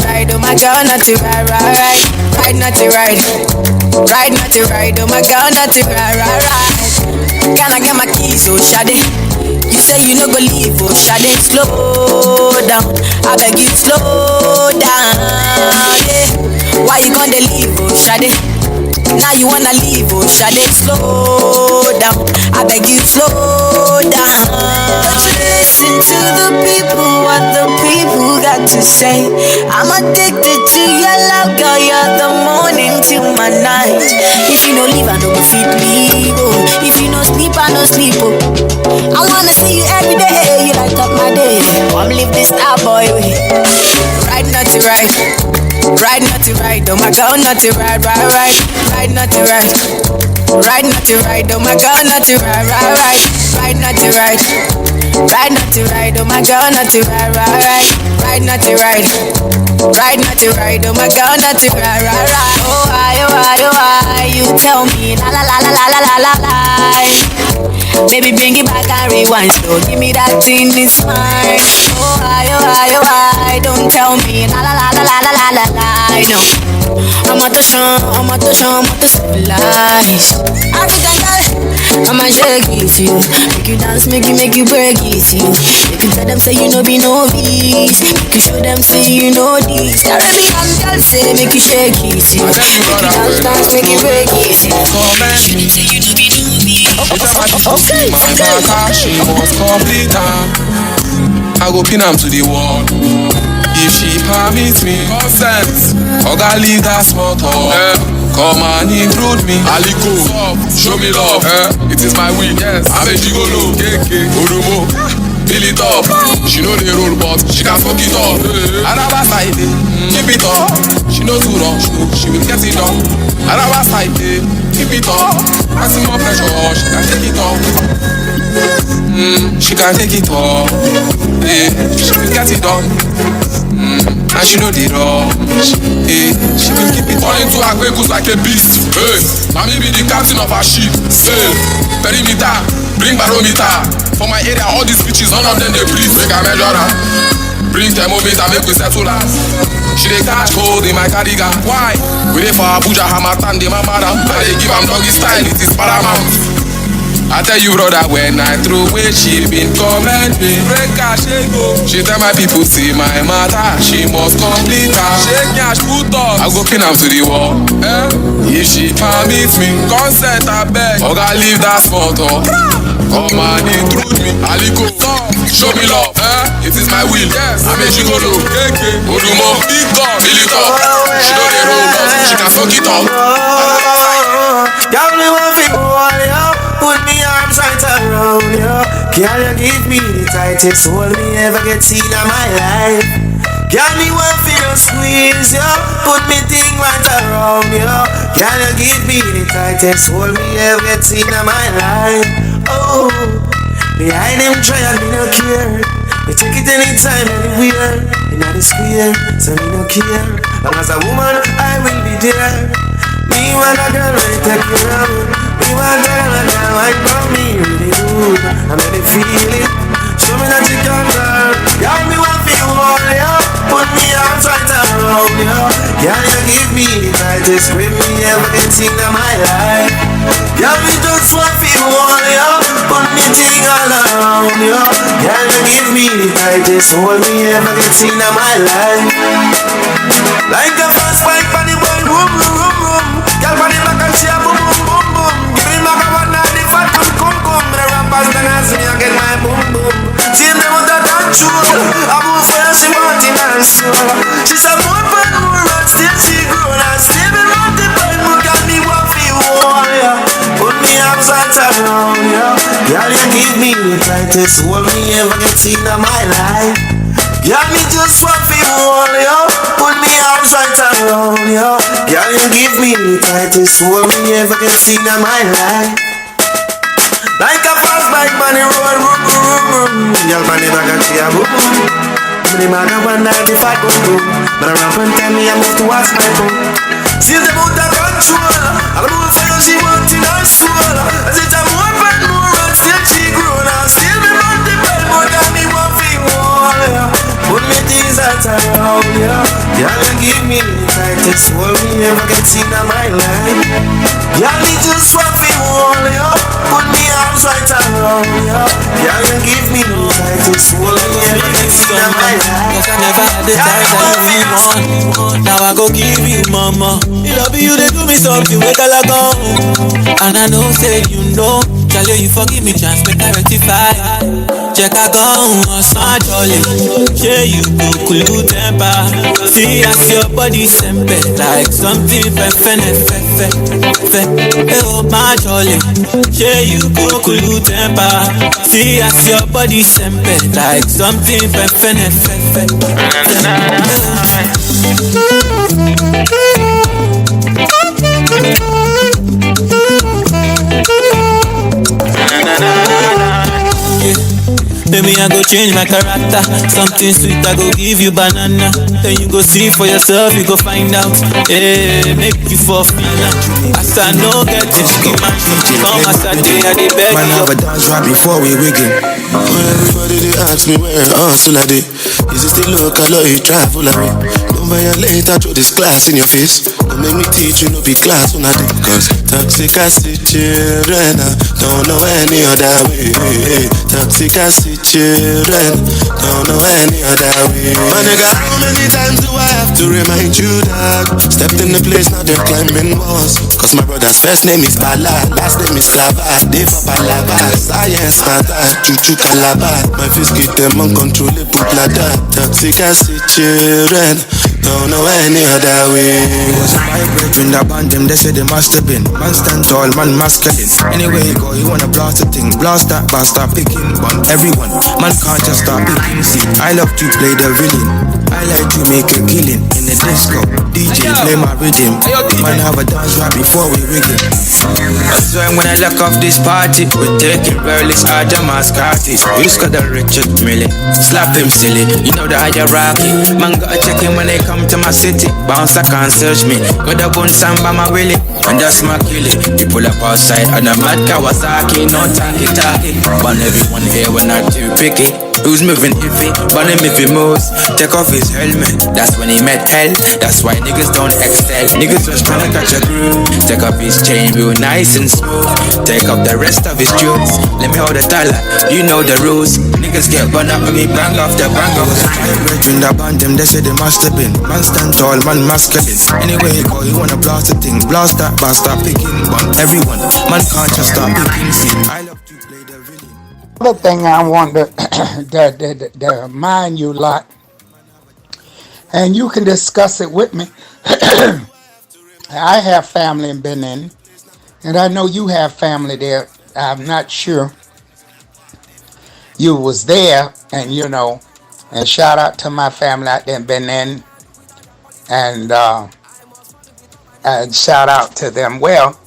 right. Oh my God, not to right, not to right, not to right. Oh my God, not to right. Can I get my keys, oh Shade? You say you no go leave, oh Shade. Slow down, I beg you slow down. Yeah. Why you gonna leave, oh Shade? Now you wanna leave, oh Shade. Slow down, I beg you slow down. Don't you listen to the people, what the people got to say. I'm addicted to your love, girl. You're the morning till my night. If you no leave, I no go fit leave, oh. If you no sleep, I no sleep, oh. I wanna see you every day, you light up my day. Come live this star boy way. Right, not to right, right, not to right. Oh my God, not to right, right, not to right, right, not to right. Oh my God, not to right, right, not to right, right, not to right. Oh my God, not to right, right, not to right, right, not to right. Oh my God, not to right. Oh I, you tell me la la la la la la la la. Baby, bring it back and rewind slow. Give me that thing, it's mine. Oh I, don't tell me la la la la la la la la. No, I'm at the show, I'm at the civilize. African girl, I'm a shake it, you. Make you dance, make you break it, you. Make you tell them say you know be novice. Make you show them say you know this. Caribbean girl say make you shake it, you. Make you dance, make you break it, you. Show them say you know be novice. Okay. My back, she must complete her. I go pin am to the wall. If she permits me, consent. Oga leave that small talk. Come and intrude me. Aliko, show me love. It is my will. Yes, I'm a gigolo. KK, Odumo, fill it up. She know the role, but she can fuck it up. Araba side, keep it up. She knows who rush, she will get it done. Araba side, keep it up. Maximum pressure, she can take it up. She can take it all. She will get it done. And she know the rush. She will keep it on into her vehicle like a beast. Mommy be the captain of her ship. Perimeter, bring barometer. For my area, all these bitches, none of them they breathe. Make a measure her. Bring thermometer, make we settle her. She dey catch cold in my cardigan. Why? We dey for Abuja, Hamatan, the mamada. I dey give am doggy style, it is paramount. I tell you brother, when I throw away, she been commenting. Break her, shake go. She tell my people see my matter, she must complete her. Shake cash, put up. I go pin am to the wall. If she permits me, consent I beg. Oga leave that small talk. Come and intrude me. Aliko, show me love. It is my will. Yes, I'm a gigolo. KK, Odumo, big dog, fill it up. She know the roll up, she can fuck it up. Y'all me want to hold you, put me arms right around you. Can you give me the tightest hold me ever get seen in my life? Can me want to squeeze you, put me thing right around you. Can you give me the tightest hold me ever get seen in my life? Oh, behind them trial me no care. Me take it anytime, anywhere. In the square, so me no care. Long as a woman, I will be there. Me want a girl right take care of me. Me want a girl right for me really good. I make me feel it. Show me that you can girl. Y'all me want to hold you, put me arms right around you. Can you give me the tightest grip me ever get seen in my life? Y'all me just want to hold you, put me thing all around you. Can you give me the tightest hold me ever get seen in my life? Like a fast bike on the one room. Girl on the back and she a boom boom boom boom. Give me back a one and the fat come. Me the rappers then ask me I get my boom boom. See them with the control. I move fast, she want in her soul. She said more fun, more run, still she grown. And still me run the pen, more got me one for you all, yeah. Put me arms right around, yeah. Girl, you give me the tightest hold me ever get seen in my life. Girl, me just want for you all, yeah. Put me arms right around, yeah. Girl, you give me the tightest hold me ever get seen in my life. Like a fast bike on the road, room. Girl, on the back and she a boom boom. Me the man a one night the fat boom boom. But I rap and tell me I move towards my boom. See them out of control. I move for you, she want in her soul. As it's a more and more and still she grown. And still me run the bell, more than me one for you all, yeah. Put me things out around, yeah. Girl, you give me the tightest hold me ever get seen in my life. Girl, me just want for you all, yeah. Put me arms right around, yeah. Girl, you give me the tightest hold me ever get seen in my life. Cause I never had the time that you really want. Now I go give you mama. You love you, they do me something, wake I go. And I know, say you know. Tell you forgive me, chance, make I rectify. Check I go, my jolly. Yeah, you go cool temper. See as your body sempe like something fe. Oh, my jolly. Yeah, you go cool temper. See as your body sempe like something fe. Baby, I go change my character. Something sweet, I go give you banana. Then you go see for yourself, you go find out. Hey, make you for feeling. As I know, get it, man. Come as I day, I dey beg. Man, have a dance right before we begin. Everybody they ask me where hustle I dey. Is it still local or you travel I mean? Don't violate, I throw this glass in your face. Don't make me teach you no be class when I dey. Cause Toxic acid children, don't know any other way. Toxic acid children, don't know any other way. My nigga, how many times do I have to remind you, dog? Stepped in the place, now they're climbing walls. Cause my brother's first name is Bala, last name is Clava. They for Balaba, science matter, chuchu calaba. My fist keep them uncontrollable bladder. Toxic acid children, don't know any other way. It was my brethren that banned them, they said they must have been. Man stand tall, man masculine. Anywhere you go, you wanna blast a thing. Blast that bar, start picking. But everyone, man can't just start picking. See, I love to play the villain. I like to make a killing in the disco. DJ play my rhythm. Man have a dance right before we rig it. That's why when I look off this party, we're taking Burley's Adamas Cartis. You just got the Richard Millie. Slap him silly, you know the hierarchy. Man gotta check him when they come to my city. Bounce, I can't search me. Got the bone samba my willy. And that's my killie. You pull up outside and I'm mad Kawasaki. No talkie. But everyone here we're not too picky. Who's moving iffy? But him if he moves, take off his helmet. That's when he met hell. That's why niggas don't excel. Niggas just tryna catch a groove. Take off his chain real nice and smooth. Take off the rest of his jewels. Let me hold the dollar, you know the rules. Niggas get burned up and me bang off the bang. I was a brethren that banned them, they said they must have been. Man stand tall, man masculine. Anywhere you go, you wanna blast a thing. Blast that bar, start picking. But everyone, man can't just start picking. See, I love to play the villain. Other thing I want to mind you lot, and you can discuss it with me. I have family in Benin, and I know you have family there. I'm not sure you was there, and and shout out to my family out there in Benin, and shout out to them. Well,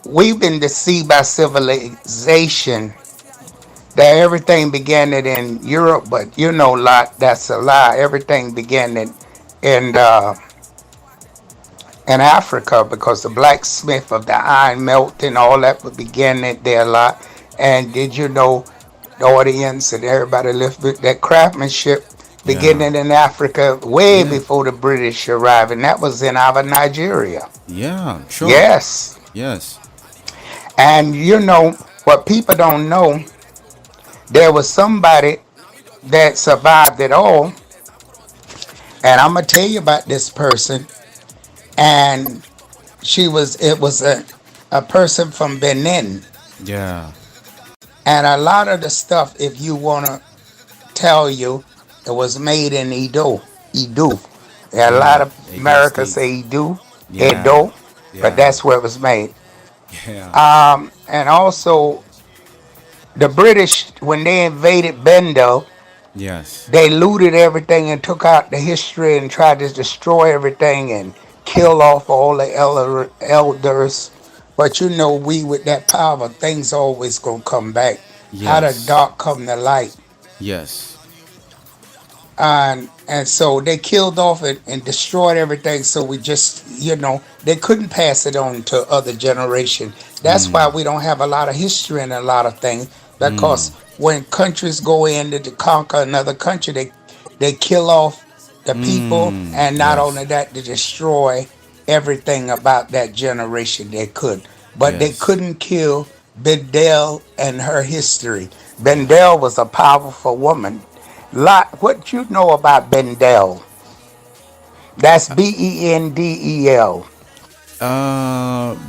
we've been deceived by civilization that everything began it in Europe, but lot, that's a lie. Everything began it in Africa, because the blacksmith of the iron melt and all that would begin it there a lot. And did you know, the audience and everybody lifted that craftsmanship beginning in Africa way before the British arrived, and that was in our Nigeria. Yeah, sure. Yes. And what people don't know, there was somebody that survived it all, and I'm gonna tell you about this person. And it was a person from Benin. Yeah. And a lot of the stuff, if you wanna tell you, it was made in Edo. A lot of America say Edo, but that's where it was made. Yeah. And also, the British, when they invaded Bendel, they looted everything and took out the history and tried to destroy everything and kill off all the elders. But we with that power, things always gonna come back. Out of dark come the light. Yes. And so they killed off and destroyed everything. So we just, they couldn't pass it on to other generation. That's why we don't have a lot of history in a lot of things. Because when countries go in to conquer another country, they kill off the people, and not only that, they destroy everything about that generation they could. But they couldn't kill Bendel and her history. Bendel was a powerful woman. What you know about Bendel? That's Bendel.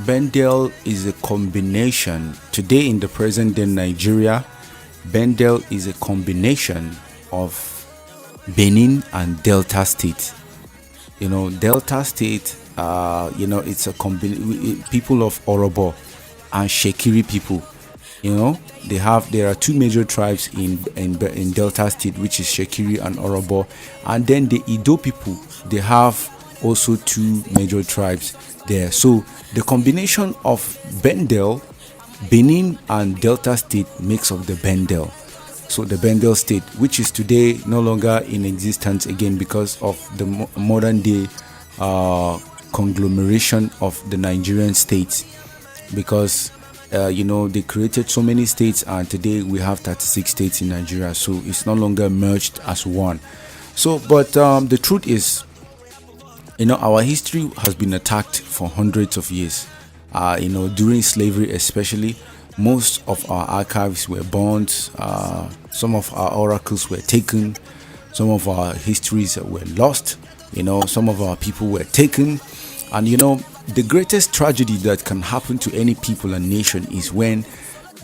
Bendel is a combination. Today in the present day Nigeria, Bendel is a combination of Benin and Delta State. Delta State, it's a people of Orobo and Shekiri people. There are two major tribes in Delta State, which is Shekiri and Orobo, and then the Edo people, they have also two major tribes there. So the combination of Bendel, Benin and Delta State makes up the Bendel. So the Bendel State, which is today no longer in existence again because of the modern day conglomeration of the Nigerian states, because they created so many states, and today we have 36 states in Nigeria, so it's no longer merged as one. So but the truth is, Our history has been attacked for hundreds of years. During slavery, especially, most of our archives were burnt. Some of our oracles were taken. Some of our histories were lost. Some of our people were taken. And the greatest tragedy that can happen to any people and nation is when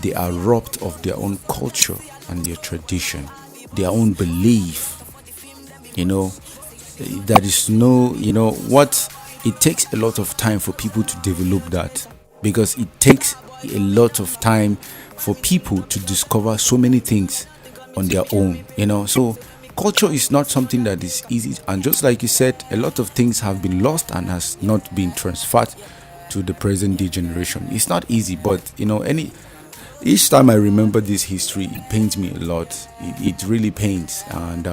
they are robbed of their own culture and their tradition, their own belief. There is no, what it takes a lot of time for people to develop that, because it takes a lot of time for people to discover so many things on their own. So culture is not something that is easy, and just like you said, a lot of things have been lost and has not been transferred to the present day generation. It's not easy, but each time I remember this history, it pains me a lot. It really pains, and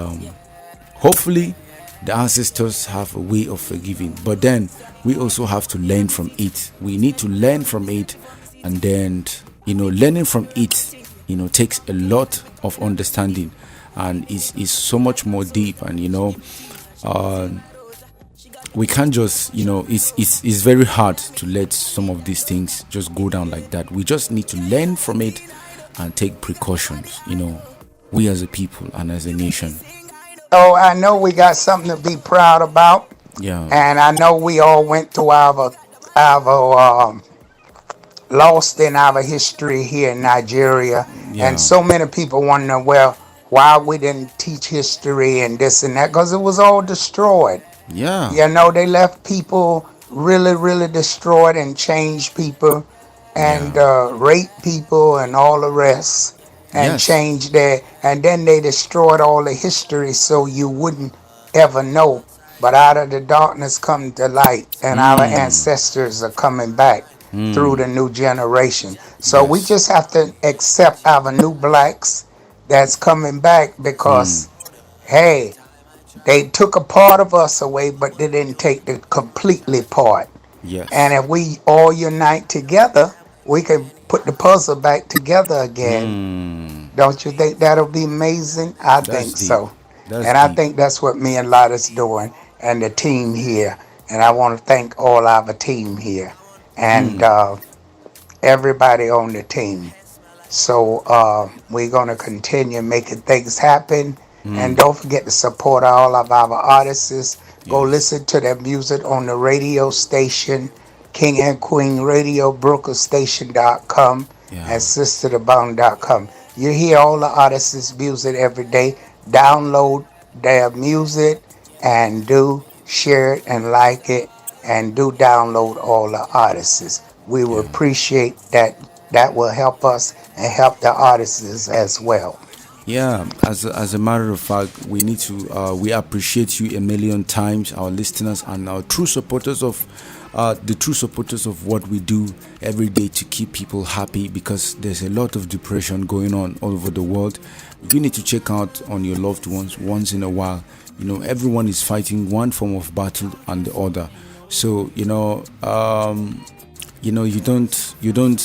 hopefully the ancestors have a way of forgiving, but then we also have to learn from it. We need to learn from it, and then learning from it takes a lot of understanding, and is so much more deep. And we can't just it's very hard to let some of these things just go down like that. We just need to learn from it and take precautions, we as a people and as a nation. Oh, I know we got something to be proud about. Yeah. And I know we all went through our lost in our history here in Nigeria. Yeah. And so many people want to know, well, why we didn't teach history and this and that, because it was all destroyed. Yeah. They left people really, really destroyed and changed people and raped people and all the rest. And changed that, and then they destroyed all the history so you wouldn't ever know. But out of the darkness come the light, and our ancestors are coming back through the new generation. So we just have to accept our new blacks that's coming back, because hey, they took a part of us away, but they didn't take the completely part. Yes. And if we all unite together, we can put the puzzle back together again. Don't you think that'll be amazing? I think deep. so. That's and I deep. think that's what me and Lotta's doing, and the team here. And I want to thank all our team here and everybody on the team. So we're going to continue making things happen. And don't forget to support all of our artists. Go listen to their music on the radio station, King and Queen Radio, BrookerStation.com, and SisterTheBone.com. You hear all the artists' music every day. Download their music and do share it and like it, and do download all the artists. We will appreciate that. That will help us and help the artists as well. Yeah, as a matter of fact, we need to we appreciate you a million times, our listeners and our true supporters of what we do every day to keep people happy, because there's a lot of depression going on all over the world. You need to check out on your loved ones once in a while. Everyone is fighting one form of battle and the other. So you don't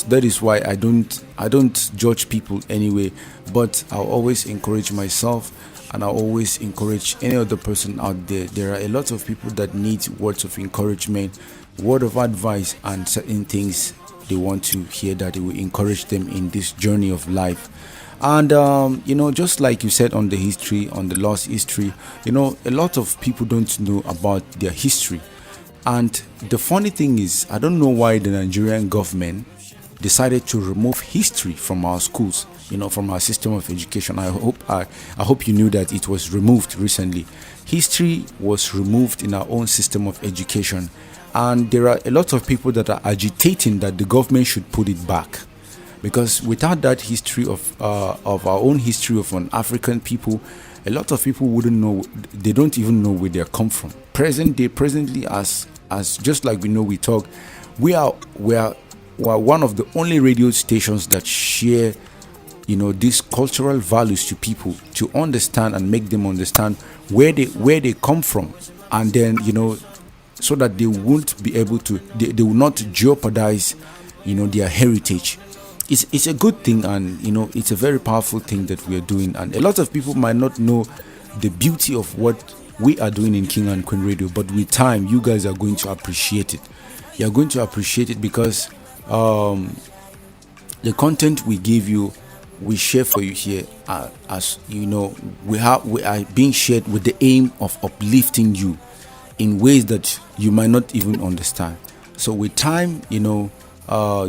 that is why I don't judge people anyway, but I'll always encourage myself, and I'll always encourage any other person out there. There are a lot of people that need words of encouragement, word of advice, and certain things they want to hear that it will encourage them in this journey of life. And just like you said on the history, on the lost history, a lot of people don't know about their history. And the funny thing is, I don't know why the Nigerian government decided to remove history from our schools, from our system of education. I hope you knew that it was removed recently. History was removed in our own system of education, and there are a lot of people that are agitating that the government should put it back, because without that history of our own history of an African people, a lot of people wouldn't know. They don't even know where they come from. Presently, as just like we talk, we are one of the only radio stations that share these cultural values to people, to understand and make them understand where they come from, and then so that they won't be able to, they will not jeopardize their heritage. It's a good thing, and it's a very powerful thing that we are doing, and a lot of people might not know the beauty of what we are doing in King and Queen Radio. But with time, you guys are going to appreciate it. You're going to appreciate it because the content we give you, we share for you here, as you know, we are being shared with the aim of uplifting you in ways that you might not even understand. So with time, you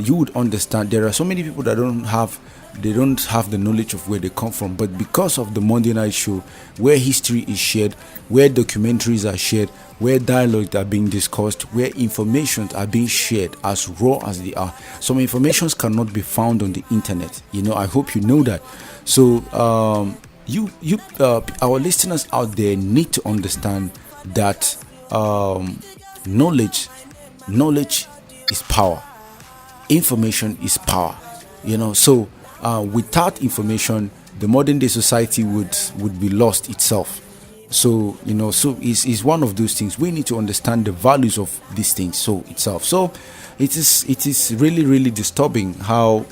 would understand. There are so many people that don't have the knowledge of where they come from, but because of the Monday night show, where history is shared, where documentaries are shared, where dialogues are being discussed, where information are being shared as raw as they are, some informations cannot be found on the internet. I hope you know that. So our listeners out there need to understand that knowledge is power, information is power. So without information, the modern day society would be lost itself. So it's one of those things. We need to understand the values of these things so itself. So it is really, really disturbing how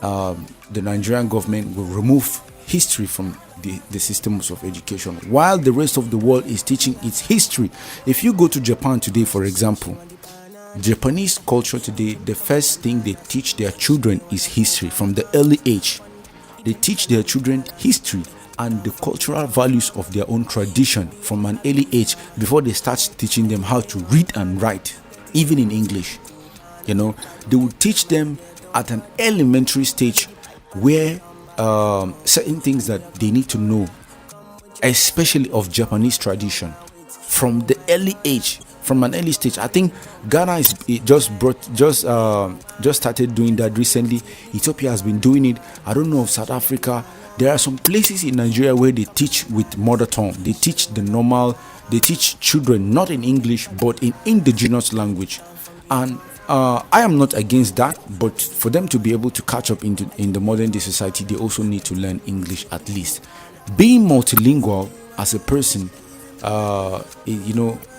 the Nigerian government will remove history from the systems of education, while the rest of the world is teaching its history. If you go to Japan today, for example, Japanese culture today, the first thing they teach their children is history from the early age. They teach their children history and the cultural values of their own tradition from an early age before they start teaching them how to read and write, even in English. They will teach them at an elementary stage where certain things that they need to know, especially of Japanese tradition, from the early age. From an early stage. I think Ghana just started doing that recently. Ethiopia has been doing it. I don't know of South Africa. There are some places in Nigeria where they teach with mother tongue. They teach they teach children not in English but in indigenous language. And I am not against that, but for them to be able to catch up in the modern day society, they also need to learn English at least. Being multilingual as a person,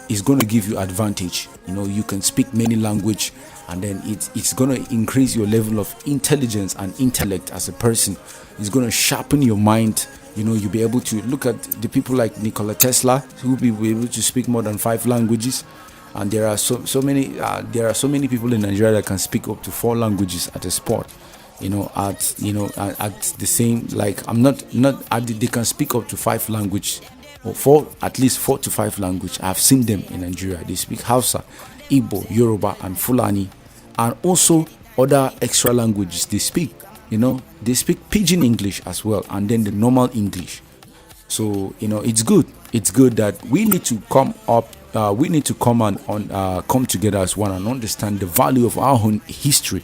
is going to give you advantage. You can speak many language, and then it's going to increase your level of intelligence and intellect as a person. It's going to sharpen your mind. You'll be able to look at the people like Nikola Tesla, who will be able to speak more than 5 languages. And there are so many people in Nigeria that can speak up to 4 languages at a spot. At the same, like, they can speak up to 5 languages, or at least 4 to 5 language. I've seen them in Nigeria. They speak Hausa, Igbo, Yoruba, and Fulani, and also other extra languages they speak. They speak Pidgin English as well, and then the normal English. So it's good. It's good that we need to come up. We need to come together as one and understand the value of our own history.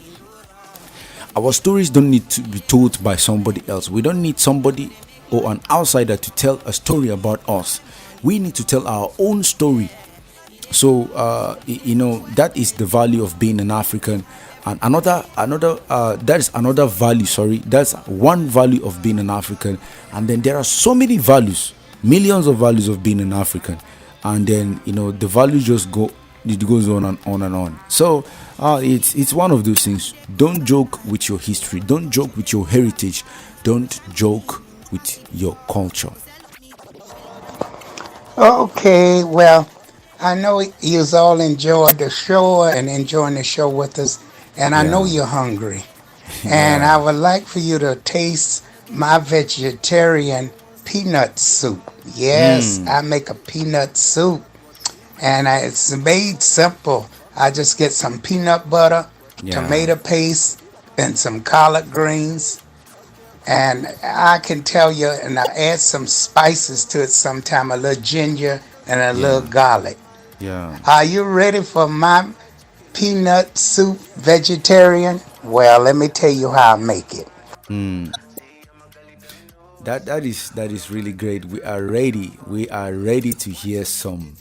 Our stories don't need to be told by somebody else. We don't need somebody or an outsider to tell a story about us. We need to tell our own story. So that is the value of being an African. And that is another value. That's one value of being an African. And then there are so many values, millions of values of being an African. And then the value just goes on and on and on. So it's one of those things. Don't joke with your history. Don't joke with your heritage. Don't joke with your culture. Okay, well, I know you all enjoyed the show and enjoying the show with us, and I know you're hungry. And I would like for you to taste my vegetarian peanut soup. Yes, I make a peanut soup, and it's made simple. I just get some peanut butter, tomato paste, and some collard greens. And I can tell you, and I add some spices to it sometime, a little ginger and a little garlic. Yeah. Are you ready for my peanut soup vegetarian? Well, let me tell you how I make it. That is really great. We are ready to hear some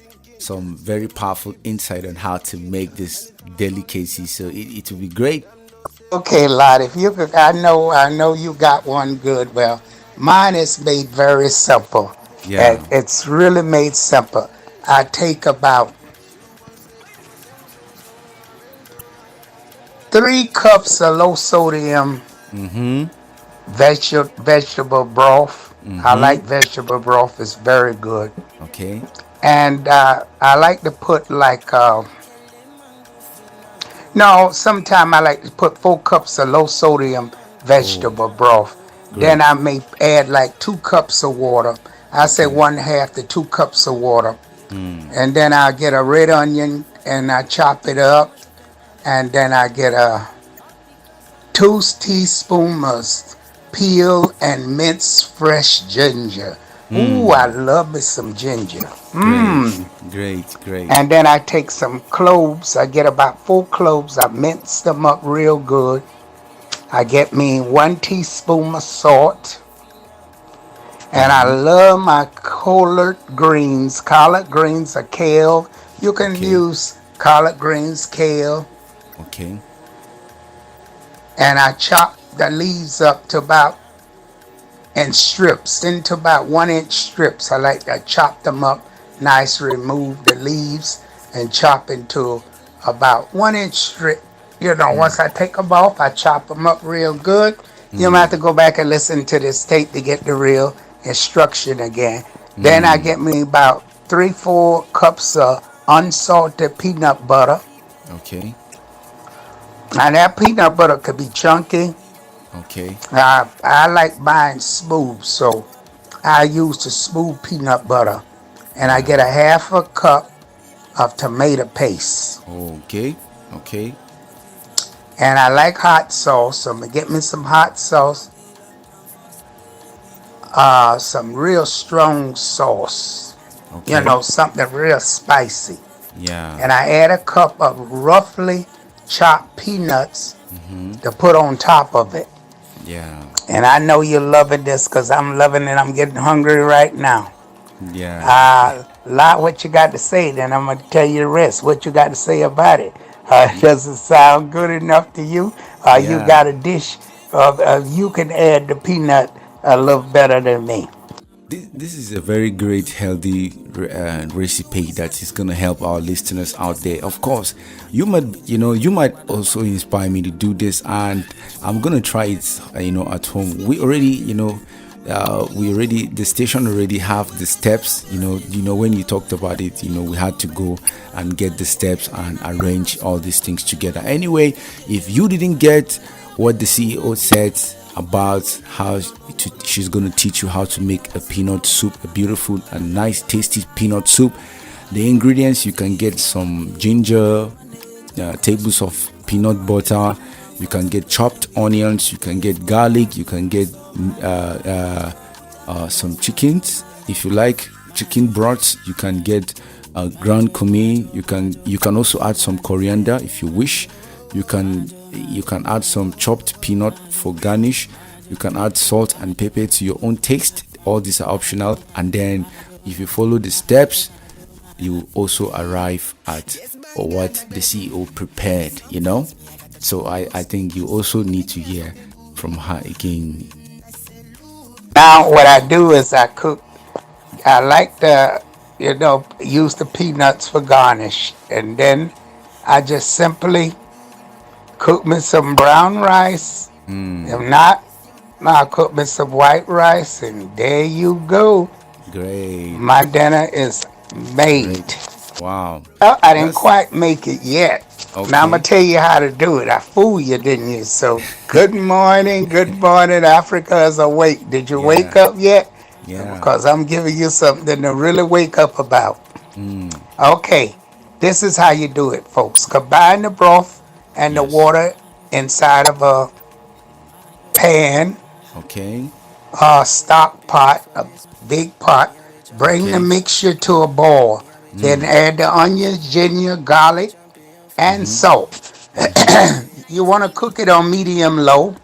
very powerful insight on how to make this delicacy. So it will be great. Okay, Lottie, if you could, I know you got one good. Well, mine is made very simple. Yeah. It's really made simple. I take about 3 cups of low sodium vegetable broth. I like vegetable broth. It's very good. Okay. And I like to put like no. Sometimes I like to put 4 cups of low sodium Oh, vegetable broth. Then great. I may add like 2 cups of water. I say Okay. 1/2 to 2 cups of water. Mm. And then I get a red onion and I chop it up. And then I get a 2 teaspoons peel and mince fresh ginger. Ooh, I Mm. love me some ginger. Great. Mmm. Great. Great. And then I take some cloves. I get about 4 cloves. I mince them up real good. I get me 1 teaspoon of salt. And I love my collard greens. Collard greens or kale. You can Okay. use collard greens, kale. Okay. And I chop the leaves up to about in strips, into about 1 inch strips. I like to chop them up nice, remove the leaves and chop into about 1 inch strip. You know, once I take them off, I chop them up real good. You might have to go back and listen to this tape to get the real instruction again. Then I Mm. get me about 3, 4 cups of unsalted peanut butter. Okay. Now that peanut butter could be chunky. Okay. I like buying smooth, so I use the smooth peanut butter. And I Yeah. get a 1/2 cup of tomato paste. Okay. Okay. And I like hot sauce, so I'm gonna get me some hot sauce, some real strong sauce. You Okay. know, something real spicy. Yeah. And I add a cup of roughly chopped peanuts Mm-hmm. to put on top of it. Yeah. And I know you're loving this because I'm loving it. I'm getting hungry right now. Yeah. Lot what you got to say, then I'm gonna tell you the rest. What you got to say about it? Does it sound good enough to you? You Yeah. got a dish of you can add the peanut a little better than me. This is a very great, healthy recipe that is going to help our listeners out there. Of course, you might also inspire me to do this, and I'm going to try it, at home. We already, the station already have the steps. When you talked about it, we had to go and get the steps and arrange all these things together. Anyway, if you didn't get what the CEO said about how she's going to teach you how to make a peanut soup, a beautiful and nice tasty peanut soup. The ingredients: you can get some ginger, tables of peanut butter, you can get chopped onions, you can get garlic, you can get some chickens if you like chicken broths, you can get ground cumin, you can also add some coriander if you wish. You can add some chopped peanut for garnish. You can add salt and pepper to your own taste. All these are optional. And then if you follow the steps, you also arrive at what the CEO prepared. So I think you also need to hear from her again. Now what I do is I cook. I like to use the peanuts for garnish, and then I just simply cook me some brown rice. If not, I'll cook me some white rice, and there you go. Great. My dinner is made. Great. Wow. Well, I didn't That's quite make it yet. Now I'm gonna okay. tell you how to do it. I fooled you, didn't you? So good morning. Africa is awake. Did you wake Yeah. up yet? Yeah. Because I'm giving you something to really wake up about. Mm. Okay, this is how you do it, folks. Combine the broth and the Yes. water inside of a pan, Okay. stock pot, a big pot. Bring the Okay. mixture to a boil. Then Mm. add the onions, ginger, garlic, and Mm-hmm. salt. Mm-hmm. You want to cook it on medium low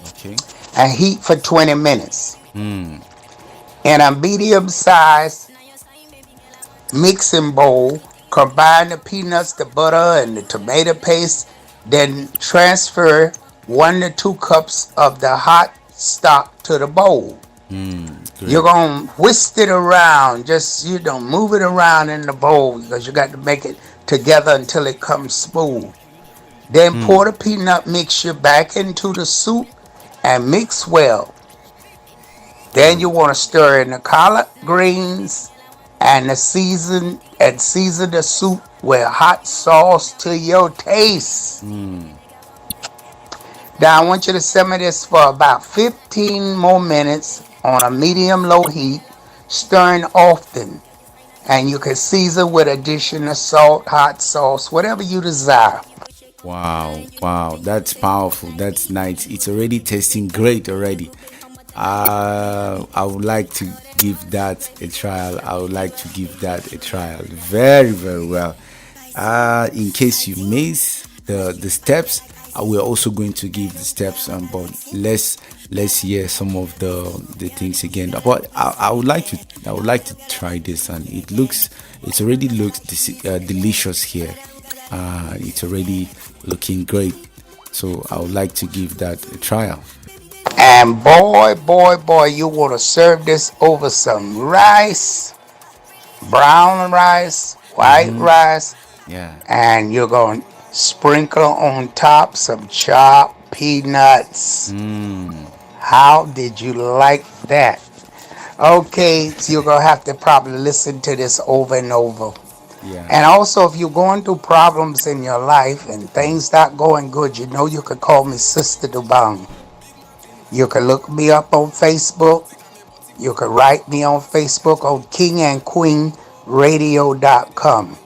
Okay. and heat for 20 minutes. Mm. In a medium size mixing bowl, combine the peanuts, the butter, and the tomato paste. Then transfer 1 to 2 cups of the hot stock to the bowl. Mm. You're Great. going to whisk it around. Just, move it around in the bowl because you got to make it together until it comes smooth. Then pour Mm. the peanut mixture back into the soup and mix well. Then you want to stir in the collard greens and season the soup with hot sauce to your taste. Now I want you to simmer this for about 15 more minutes on a medium low heat, stirring often. And you can season with additional salt, hot sauce, whatever you desire. Wow, wow, that's powerful. That's nice. It's already tasting great already. I would like to give that a trial. I would like to give that a trial. Very, very well. In case you miss the steps, we're also going to give the steps. But let's hear some of the things again. But I would like to try this, and it already looks delicious here. It's already looking great. So I would like to give that a trial. And boy, you want to serve this over some rice, brown rice, white rice, Yeah. and you're going to sprinkle on top some chopped peanuts. How did you like that? Okay, so you're going to have to probably listen to this over and over. Yeah. And also, if you're going through problems in your life and things not going good, you know you could call me Sister Dobong. You can look me up on Facebook. You can write me on Facebook on kingandqueenradio.com.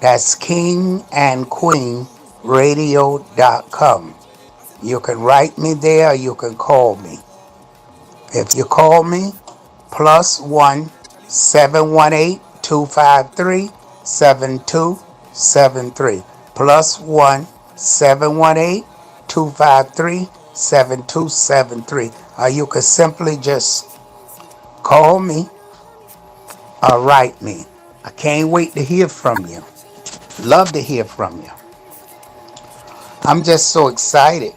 That's kingandqueenradio.com. You can write me there or you can call me. If you call me, +1 718 253 7273. +1 718 253 7273. Or you could simply just call me or write me. I can't wait to hear from you. Love to hear from you. I'm just so excited.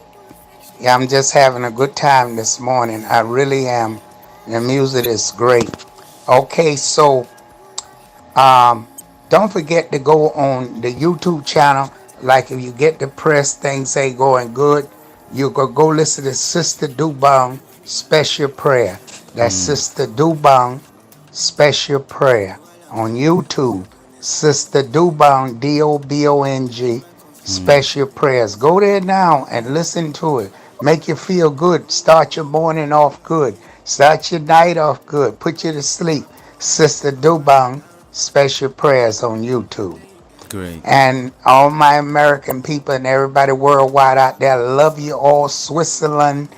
Yeah, I'm just having a good time this morning. I really am. The music is great. Okay, so don't forget to go on the YouTube channel. Like if you get the press thing say going good, you could go listen to Sister Dobong Special Prayer. That's Sister Dobong Special Prayer on YouTube. Sister Dobong, Dobong, Special Prayers. Go there now and listen to it. Make you feel good. Start your morning off good. Start your night off good. Put you to sleep. Sister Dobong Special Prayers on YouTube. Great. And all my American people and everybody worldwide out there, love you all. Switzerland,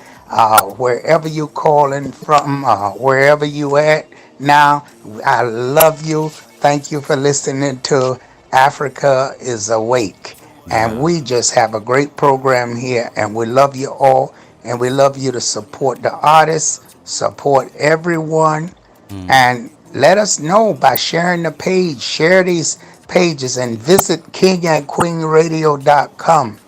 wherever you calling from, wherever you at now, I love you. Thank you for listening to Africa is Awake. And we just have a great program here, and we love you all, and we love you to support the artists, support everyone, and let us know by sharing the page. Share these pages and visit kingandqueenradio.com,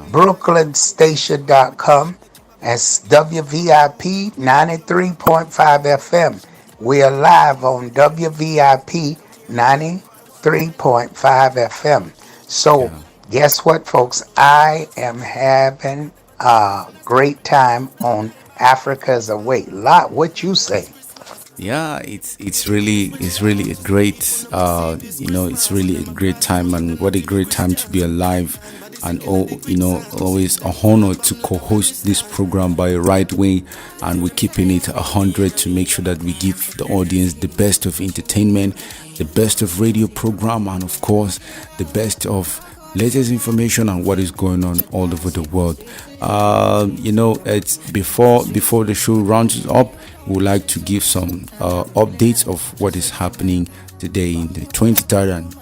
brooklynstation.com, and WVIP 93.5 FM. We are live on WVIP 93.5 FM. So guess what, folks? I am having a great time on Africa's Awake. Lot, what you say? Yeah, it's really a great it's really a great time, and what a great time to be alive, and always a honor to co-host this program by right way, and we're keeping it 100 to make sure that we give the audience the best of entertainment, the best of radio program, and of course the best of latest information on what is going on all over the world. It's before the show rounds up, we would like to give some updates of what is happening today in the 23rd and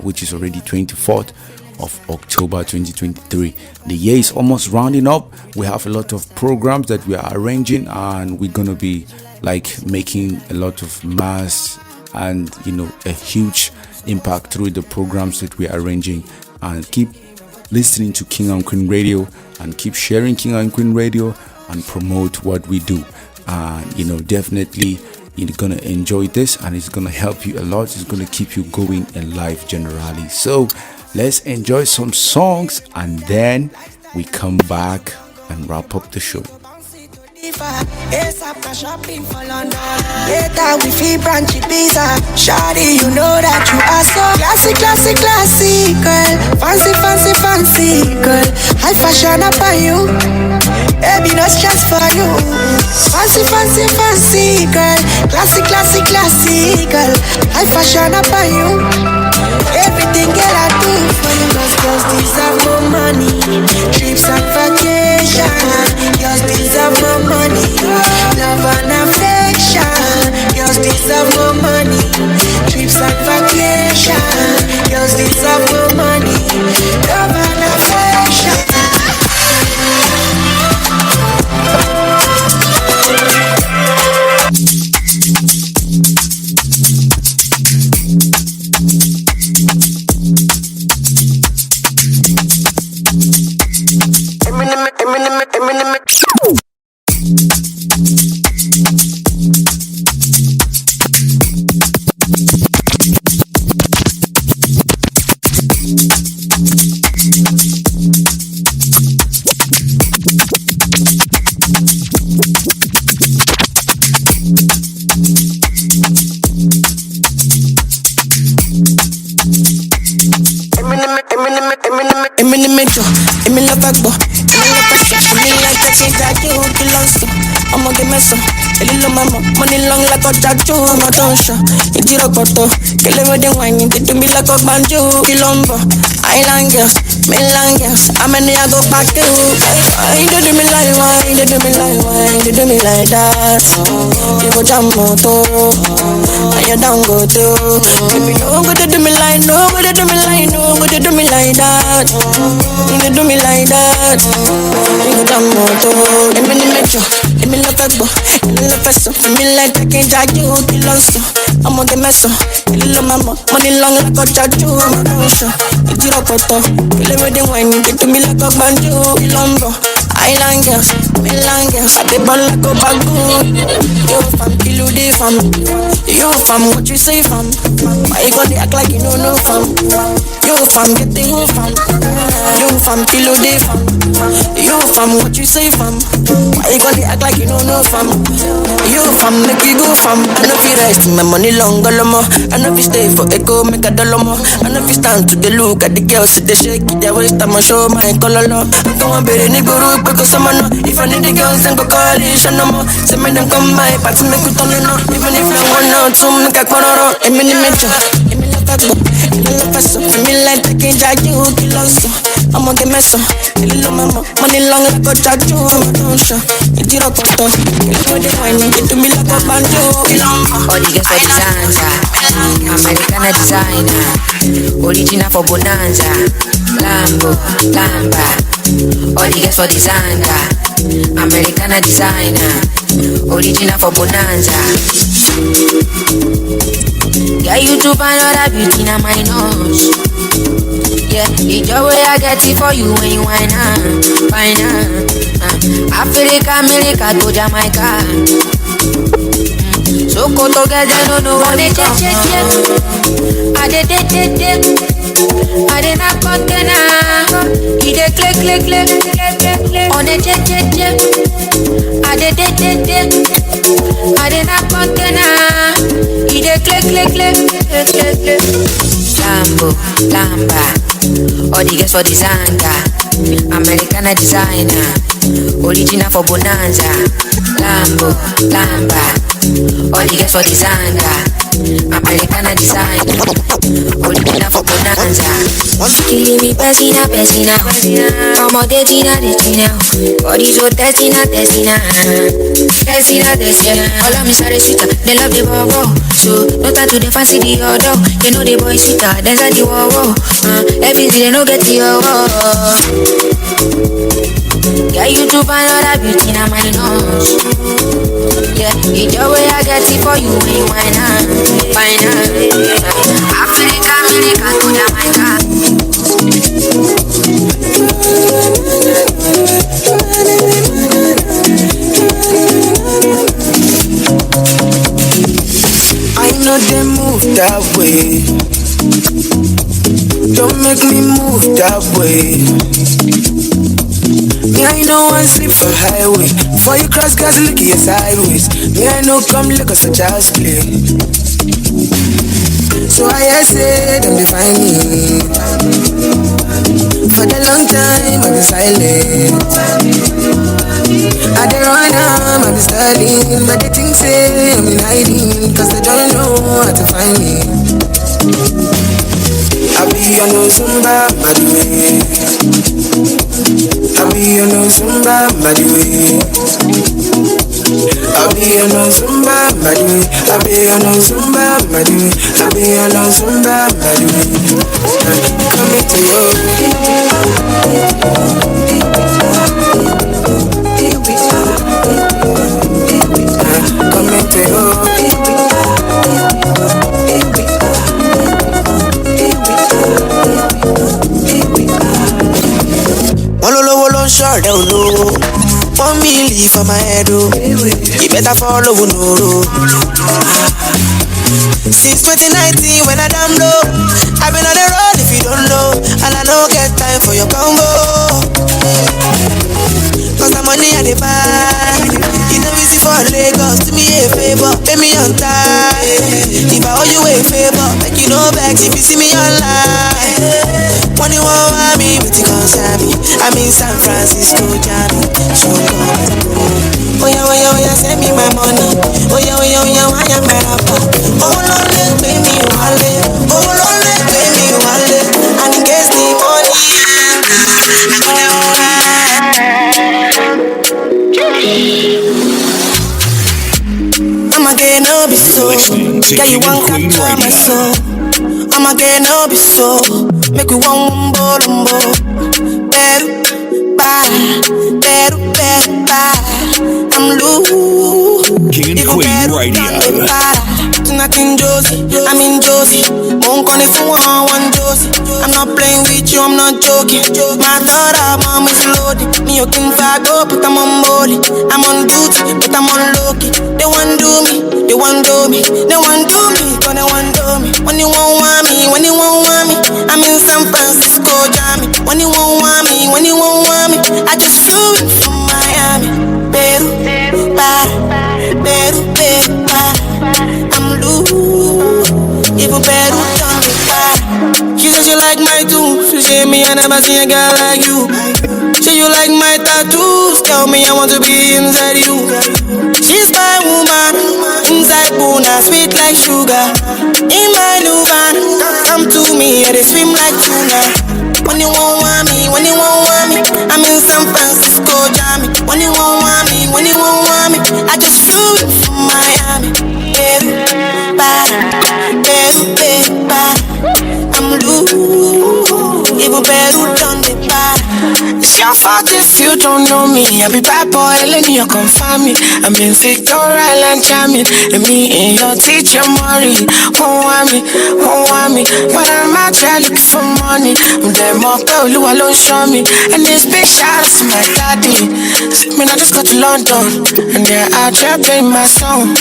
which is already 24th of October 2023. The year is almost rounding up. We have a lot of programs that we are arranging, and we're gonna be like making a lot of mass and a huge impact through the programs that we are arranging. And keep listening to King and Queen Radio, and keep sharing King and Queen Radio, and promote what we do. And definitely you're gonna enjoy this, and it's gonna help you a lot. It's gonna keep you going in life generally. So let's enjoy some songs, and then we come back and wrap up the show. FIFA. ASAP na shopping for London. Later we feel branchy pizza. Shawty, you know that you are so classy, classy, classy, girl. Fancy, fancy, fancy, girl. High fashion upon you. Baby, no stress for you. Fancy, fancy, fancy, girl. Classy, classy, classy, girl. High fashion upon you. Everything girl I do for you. Cause girls deserve more money. Trips and vacation. Girls deserve more money. Love and affection. Girls deserve more money. Trips and vacation. Girls deserve more money. Love and affection. Money long like a tattoo, I'm a tosha. You get a koto, kill it with the wine, you do me like a banjo. Kilombo, island girls, mainland girls, I'm in I go back to. You do me like wine, you do me like wine, you do me like that. You go jam moto, and you down go to. Baby, no go to do me like, no go to do me like, no go to do me like that. You do me like that. You go jam moto, let me metro, let me look at bo, let me look at so. Me like I can't judge you, you lost you. I'm on the mess up. Little mama, money long like a judge you. I'm a rusher. You did a photo. You live with the wine, you get to me like a banjo. Kilombo, island girls, mainland girls. I did ball like a bagoon. Yo fam, kill you the fam. Yo fam, what you say fam? Why you gonna act like you don't know fam? Yo fam, get the whole fam. Yo fam, kill you the fam. Yo fam, what you say fam? Why you gonna act like you don't know fam? Yo fam, make you go fam. I know you rest my money long more. I know you stay for echo, make a dollar more. I know you stand to the look at the girls, they shake it, they waste time, show my color law. I'm going to be any guru, because I'm no. If I need the girls, then go coalition no more. Send me them come by, but to make it on no. Even if I want out, to make a corner, a mini metro. Me like I can't judge you, kill us. I'm on the mess up. Little mama, money long like a judge you. I'm a dosha. You did a photo. You know the wine, you get to me like a banjo. All the girls for designer, American designer, original for bonanza, Lambo, Lamba. All the girls for designer, American designer, original for bonanza. Yeah, you to find other beauty in my nose. Yeah, it's your way I get it for you when you whine fine Africa, America to Jamaica. So go together, no one is I did I did not container. He did click on the jet. I did I did not container. He did click. Lambo, Lamba. All the girls for designer, American designer, original for bonanza. Lambo, Lamba. All the girls for designer, American designer, original for bonanza. Killing me, Pessina. Como de Tina. Body so Testina. All of me sorry sweeter, they love the bobo. So, no time to the fancy the other. You know the boy sweeter, that's at the wow. Everything they no get the yeah, you to find other beauty in my nose. Yeah, it's your way I get it for you when you whine fine Africa, America to Jamaica. I know they move that way. Don't make me move that way. Me I know one sleep for highway. Before you cross, guys look at your sideways. Me I know come look at such a play. So I say them define me. For the long time I've been silent. I dey run I've been studying, but they think say I'm in hiding, cause they don't know how to find me. I be on no Zumba, by the way. I be on no Zumba, by the way. I be on no Zumba, by the way. I be on no Zumba, by the way. I be on no Zumba, by the way. Coming to you. Coming to you. Short down low, 1 million for my head, oh. You better follow no road. Since 2019 when I damn low, I've been on the road if you don't know, and I don't get time for your combo. Cause the money I dey buy, it's not easy for Lagos. Do me a favor, pay me on time. If I owe you a favor, make you know back if you see me online. Money won't want me, but you concern me. I'm in San Francisco, Johnny. So come. Oh yeah, send me my money. Oh yeah, why am I rapper? Oh Lord, pay me wale. Oh Lord, pay me wale. And in case the money, I'ma get no be so. Yeah, you want capture my soul. I'ma get no be so. Make we one bolombo. Beru, I'm loose. King and Queen Radio. Nothing Josie, I'm in Josie. Won't call it for one Josie. I'm not playing with you, I'm not joking. My thought of mom is loaded. Me you can fag up, but I'm on molly. I'm on duty, but I'm on low-key. They want do me, they want do me, they want do me, cause they want do me. When you won't want me, when you won't want me, I'm in San Francisco, Jammy. When you won't want me, when you won't want me, I just flew in from Miami. Peru, I'm loose. Even Peru don't be bad. She says you like my tune. She say me I never seen a girl like you. Say you like my tattoos. Tell me I want to be inside you. She's my woman. Inside Buna, sweet like sugar. In my new van, come to me, yeah, they swim like tuna. When you won't want me, when you won't want me, I'm in San Francisco, Jammy. When you won't want me, when you won't want me, I just flew in from Miami. I'm loose. Even Peru done the bad. It's your fault if you don't know me. I be bad boy, let me confirm me. I'm in Victor Island jamming, and me and your teacher Maureen. Won't want me, but I'm out here looking for money. I'm there more girl who alone show me, and this big shout out to my daddy. Me I just go to London, and they're out here playing my song.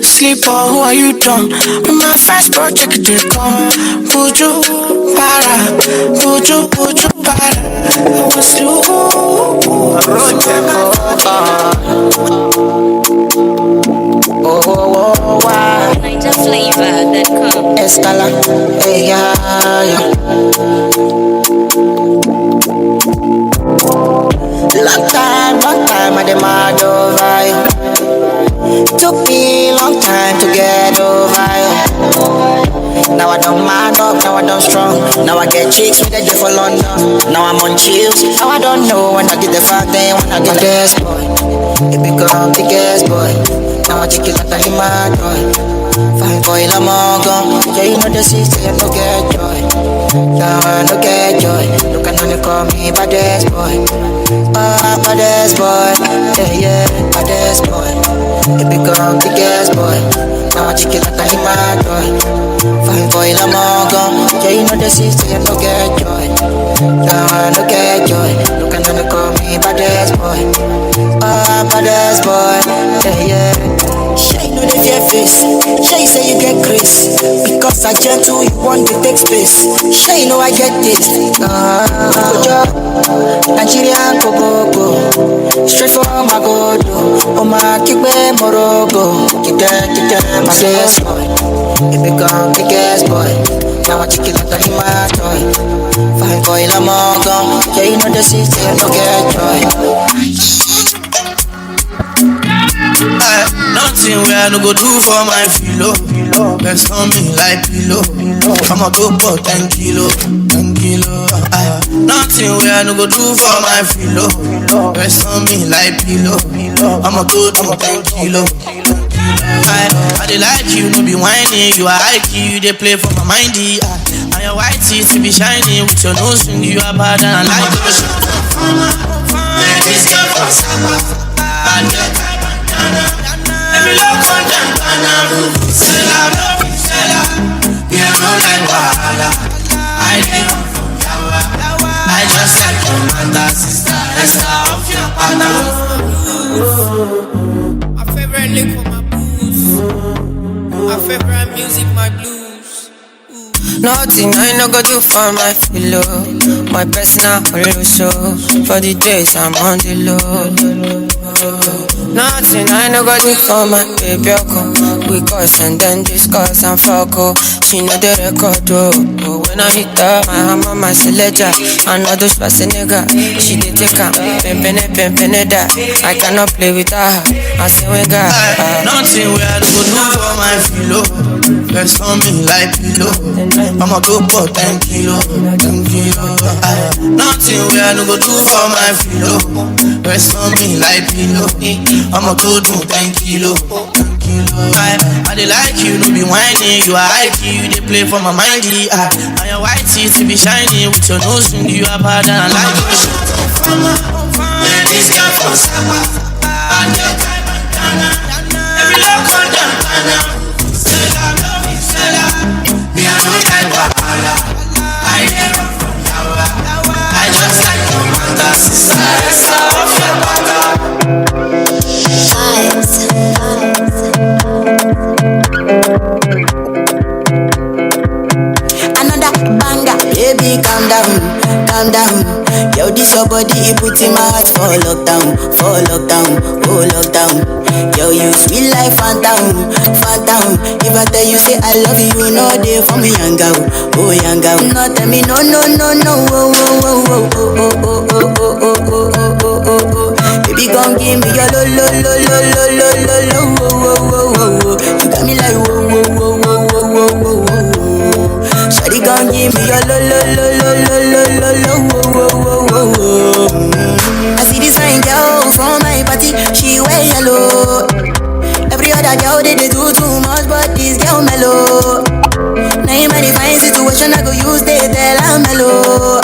Sleep on, who are you done? With my first project to come. Buju para, buju para. I was loose. Niger flavor that comes. Escala, yeah. Long time, I demand over you. Took me long time to get over you. Now I don't mind up, now I don't strong. Now I get chicks with a day for London. Now I'm on chills, now I don't know when I get the fuck then when I get the gas boy. It become the gas boy. Now I take it like a mad boy. Fine boy, I'm all gone. Yeah, you know the sister, I no get joy. Now I no get joy. Look at you call me baddest boy. Baddest boy. Yeah, baddest boy. It become the gas boy. Now I take it like a mad boy. Fine boy, I'm all gone. Yeah, you know the sister, I no get joy. Now I no get joy. Look at you call me baddest boy. Baddest boy. Yeah. Shy know the fear face. Shy say you get grace. Because I gentle, you want to take space. Shy know I get it. Nigerian Koboko. Morocco. Kick that, my ass boy. If it gone, kick ass boy. Now I kick it like a my toy. Fine boy, I'm all gone. Yeah, you know the system, no get joy. Nothing where I no go do for my filo. Rest on me like pillow. I'm a go for 10 kilo. Nothing where I no go do for my filo. Rest on me like pillow. I'm a go do 10 kilo. I dey like you, no be whining. You are high key, you dey play for my mindy. And your white teeth be shining with your nose ring. You are bad and I like the shit. This girl from Saba, bad girl. Every look on them, Sella, yeah, no like Wahala. I live from Yawa. I just like your mother, sister, Esther of your partner. My favorite lick for my blues. My favorite music, my blues. Nothing I no go do for my pillow. My personal holo show. For the days I'm on the low. Nothing I no go do for my baby. We cuss and then discuss and fuck. She know the record. When I hit her, my hammer, my selector. Another spicy nigga. She did take her. Pimpin' that. I cannot play with her. I say we got nothing where I no go do for my filo. Rest on me like pillow. I'ma go for 10 kilo. Nothing where I no go do for my filo. Rest on me like pillow. I'ma go do 10 kilo. I dey like you, no be whining. You are high key, you dey play for my mindy. And your white teeth be shining with your nose ring. You are bad and I like the shit. This girl from Saba, bad girl, every look on them, Sella, me I no like Wahala. I live from Yawa. I just like your mother, sister, Esther of your partner. Another banger, baby, calm down. Yo, this your body, it put in my heart for lockdown, oh lockdown. Yo, you sweet life, phantom. If I tell you say I love you, you know they for me young girl, oh young girl. No tell me no, oh. Baby, come give me your lo. You got me like whoa. Shawty, come give me your lo. I see this fine girl from my party, she wear yellow. Every other girl they do too much, but this girl mellow. Now in my fine situation, I go use they tell I'm mellow.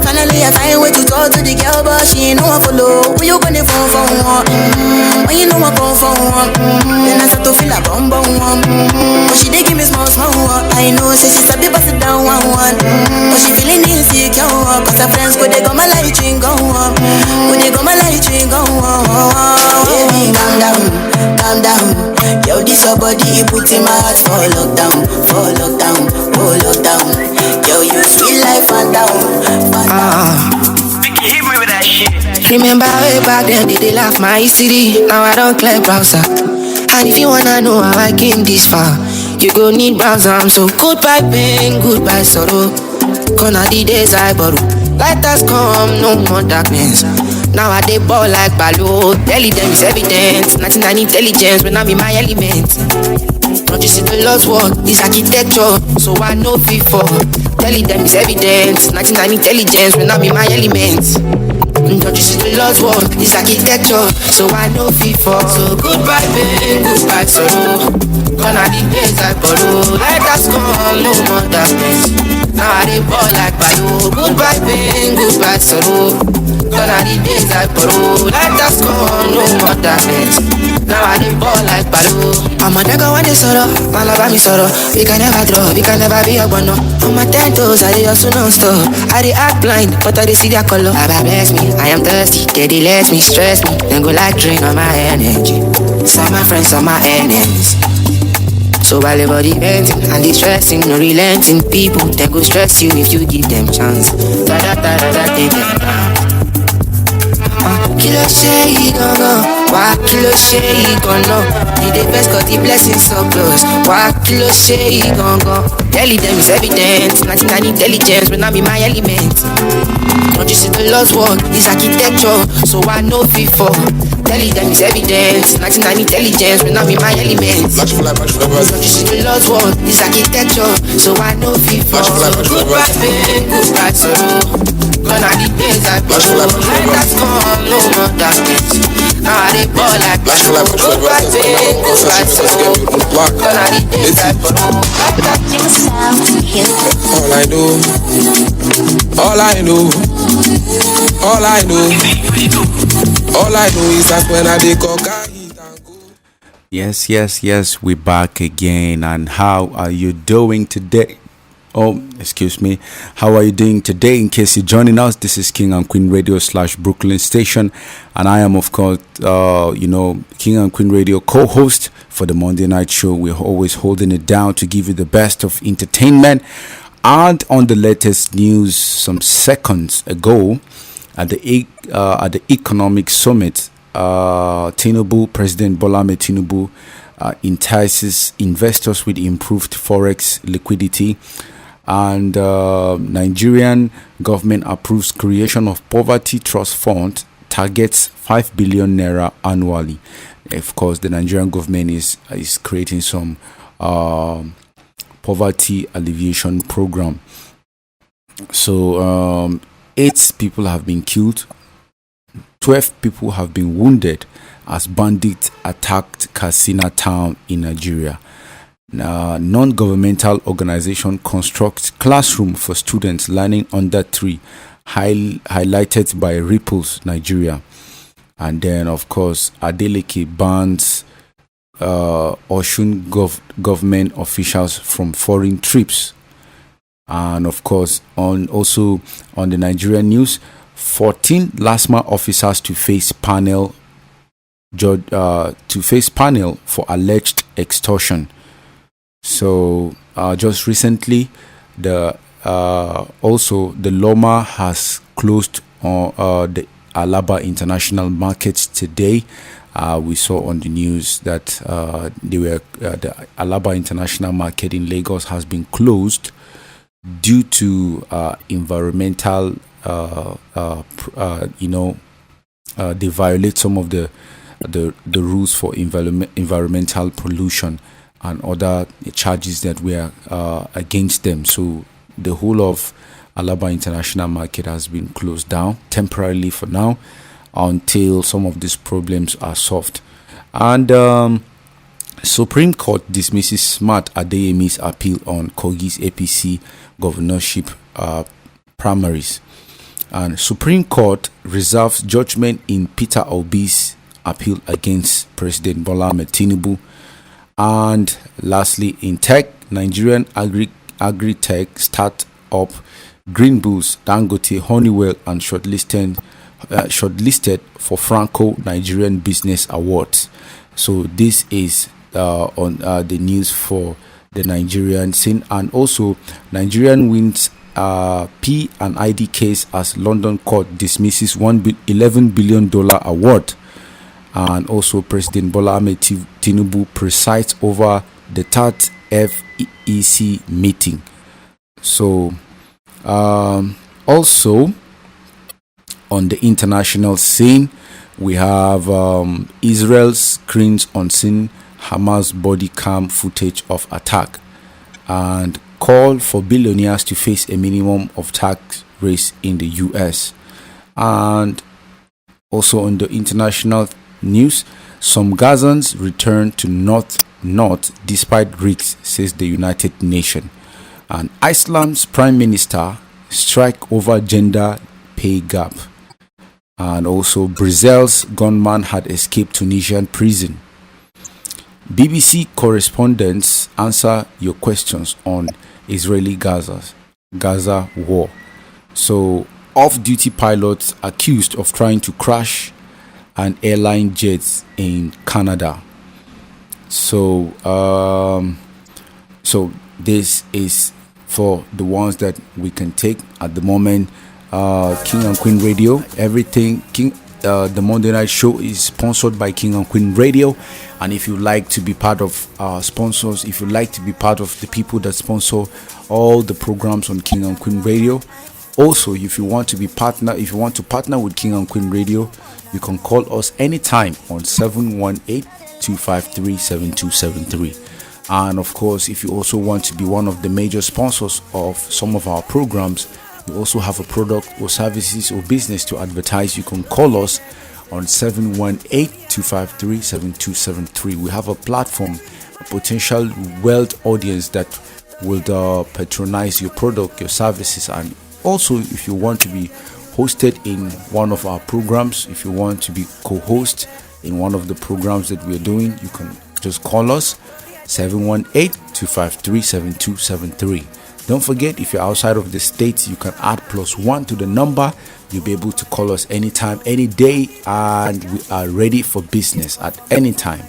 Finally I find way to talk to the girl, but she ain't no one follow. When you gonna phone for one? When you know I come for one? Then I start to feel a bum. But she dey give me small one. I know, say she's a bit pass it down one. But she feeling insecure, cause her friends go they go my light ring go on. Baby, calm down. Yo, this your body, it put in my heart for lockdown. Yo, you feel like phantom. Hit me with that shit. Remember way back then, they laugh my city. Now I don't clear browser. And if you wanna know how I came this far, you go need browser. I'm so goodbye pain, goodbye sorrow. Gonna the days I borrow. Light has come, no more darkness. Now I dey ball like Balo. Telling them is evident. 99 intelligence when I'm in my element. Don't you see the Lord's work, this architecture, so I know before. Telling them is evident. 99 intelligence when I'm in my element. Don't you see the Lord's work, this architecture, so I know before. So goodbye pain, goodbye sorrow. Gonna the days I borrow. Light has come, no more darkness. Now I dey ball like Balo. Goodbye pain, goodbye sorrow. Gonna the days I borrow. Light has come, no more darkness. Now I dey ball like Balo. I'm a nigga when they sorrow, my love me sorrow. We can never draw, we can never be a one. On my 10 toes, I dey hustle non-stop. I dey act blind, but I dey see their color. Baba bless me, I am thirsty. They let me stress me, then go like drain on my energy. Some my friends, some my enemies. So while everybody venting and distressing, no relenting people, they go stress you if you give them chance. Take them down. Killer say he gon' go. Why kilo shey gonna? Did they best got the blessings surplus? Why kilo shey gonna? Tell them it's evident. 99 intelligence when I'm in my element. Don't you see the Lord's word is architecture? So I know before. Tell them it's evidence. 99 intelligence when I'm in my element. Don't you see the Lord's word is architecture? So I know before. Goodbye pain, goodbye sorrow. Gonna the days I go. That's gone, no more darkness. Now they ball like goodbye pain, goodbye sorrow. Gonna the days I go. All I know, all I know, all I know, all I know is that when I dey coca. Yes, we're back again. And how are you doing today? Oh, excuse me. How are you doing today? In case you're joining us, this is King and Queen Radio / Brooklyn Station. And I am, of course, King and Queen Radio co-host for the Monday night show. We're always holding it down to give you the best of entertainment. And on the latest news, some seconds ago, at the economic summit, President Bola Ahmed Tinubu entices investors with improved forex liquidity, and Nigerian government approves creation of poverty trust fund, targets 5 billion naira annually. Of course, the Nigerian government is creating some poverty alleviation program. So 8 people have been killed, 12 people have been wounded as bandits attacked Katsina town in Nigeria. Non-governmental organization constructs classroom for students learning under tree, highlighted by Ripples Nigeria. And then, of course, Adeleke bans Osun government officials from foreign trips. And of course, on the Nigerian news, 14 LASMA officers to face panel for alleged extortion. So just recently, the Loma has closed on the Alaba International Market today. We saw on the news that the Alaba International Market in Lagos has been closed due to environmental. They violate some of the rules for environmental pollution and other charges that were against them. So the whole of Alaba International Market has been closed down temporarily for now until some of these problems are solved. And Supreme Court dismisses Smart Adeyemi's appeal on Kogi's APC governorship primaries. And Supreme Court reserves judgment in Peter Obi's appeal against President Bola Ahmed Tinubu. And lastly, in tech, Nigerian agri-tech start-up Green Bulls, Dangote, Honeywell, and shortlisted for Franco Nigerian Business Awards. So this is on the news for the Nigerian scene. And also, Nigerian wins P and ID case as London court dismisses $11 billion award. And also, President Bola Ahmed Tinubu presides over the third FEC meeting. So, also on the international scene, we have Israel screens unseen Hamas body cam footage of attack, and call for billionaires to face a minimum of tax raise in the US. And also on the international news, some Gazans return to North despite risks, says the United Nations. And Iceland's prime minister strike over gender pay gap. And also Brazil's gunman had escaped Tunisian prison. BBC correspondents answer your questions on Israeli Gaza war. So off-duty pilots accused of trying to crash an airline jet in Canada. So this is for the ones that we can take at the moment. King and Queen Radio, everything. the Monday Night Show is sponsored by King and Queen Radio. And if you like to be part of our sponsors, if you like to be part of the people that sponsor all the programs on King and Queen Radio, also if you want to partner with King and Queen Radio, you can call us anytime on 718-253-7273. And of course, if you also want to be one of the major sponsors of some of our programs, you also have a product or services or business to advertise, you can call us on 718-253-7273. We have a platform, a potential wealth audience that will patronize your product, your services. And also, if you want to be hosted in one of our programs, if you want to be co-host in one of the programs that we are doing, you can just call us 718-253-7273. Don't forget, if you're outside of the states, you can add +1 to the number. You'll be able to call us anytime, any day, and we are ready for business at any time.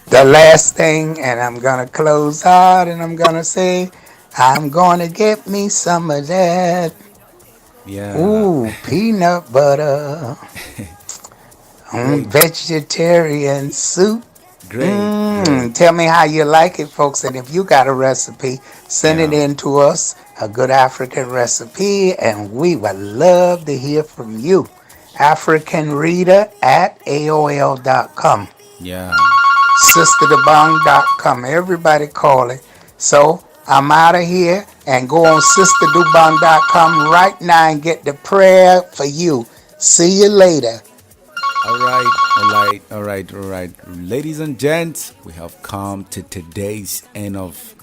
The last thing, and I'm gonna close out, and I'm gonna say, I'm gonna get me some of that. Yeah. Ooh, peanut butter. Vegetarian soup. Great. Tell me how you like it, folks. And if you got a recipe, send it in to us, a good African recipe, and we would love to hear from you. AfricanReader@AOL.com. Yeah. SisterDobong.com. Everybody call it. So I'm out of here, and go on SisterDobong.com right now and get the prayer for you. See you later. All right. Ladies and gents, we have come to today's end of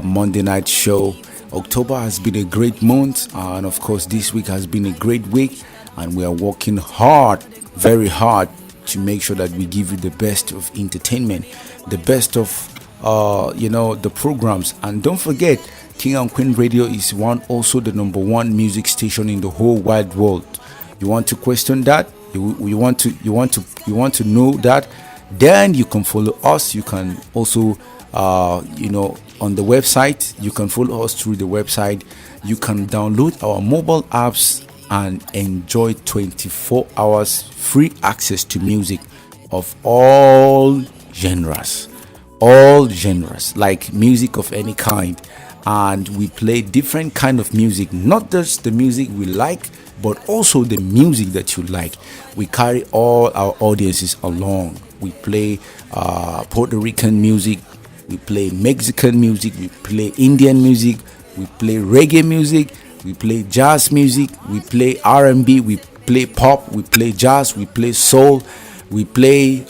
Monday Night Show. October has been a great month, and of course, this week has been a great week, and we are working hard, very hard, to make sure that we give you the best of entertainment, the best of the programs. And don't forget, King and Queen Radio is also the number one music station in the whole wide world. You want to question that? You want to know that? Then you can follow us. You can also on the website, you can follow us through the website. You can download our mobile apps and enjoy 24 hours free access to music of all genres, like music of any kind. And we play different kind of music, not just the music we like, but also the music that you like. We carry all our audiences along. We play Puerto Rican music, we play Mexican music, we play Indian music, we play reggae music, we play jazz music, we play R&B, we play pop, we play jazz, we play soul, we play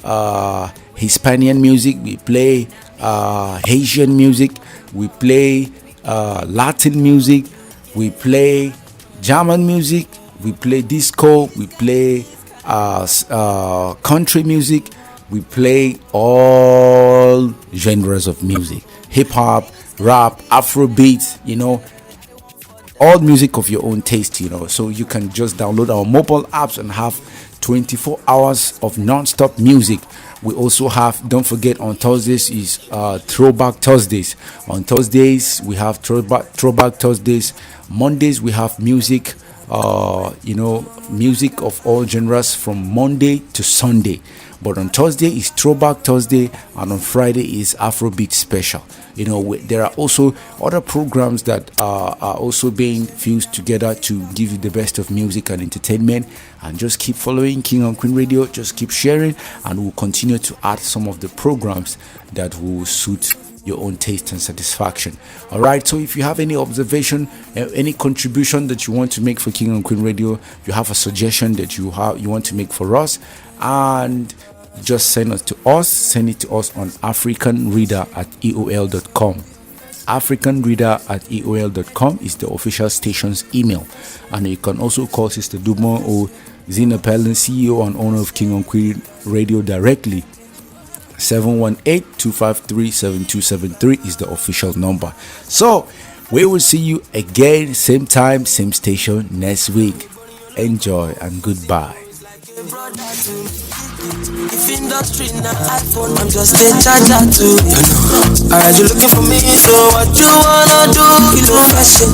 Hispanic music, we play Haitian music, we play Latin music, we play German music, we play disco, we play country music, we play all genres of music, hip hop, rap, Afrobeat, all music of your own taste, so you can just download our mobile apps and have 24 hours of non-stop music. We also have, don't forget, on Thursdays is Throwback Thursdays. On Thursdays we have Throwback Thursdays. Mondays we have music, music of all genres from Monday to Sunday. But on Thursday is Throwback Thursday, and on Friday is Afrobeat Special. There are also other programs that are also being fused together to give you the best of music and entertainment. And just keep following King and Queen Radio, just keep sharing, and we'll continue to add some of the programs that will suit your own taste and satisfaction. All right, so if you have any observation, any contribution that you want to make for King and Queen Radio, you have a suggestion that you want to make for us, and just send it to us on africanreader@eol.com. africanreader@eol.com is the official station's email. And you can also call Sister Dobong or Zina Pellin, CEO and owner of King and Queen Radio, directly. 718-253-7273 is the official number. So we will see you again, same time, same station next week. Enjoy and goodbye. If industry not iPhone, I'm just a charger too. Alright, you looking for me, so what you wanna do? Kilo fashion,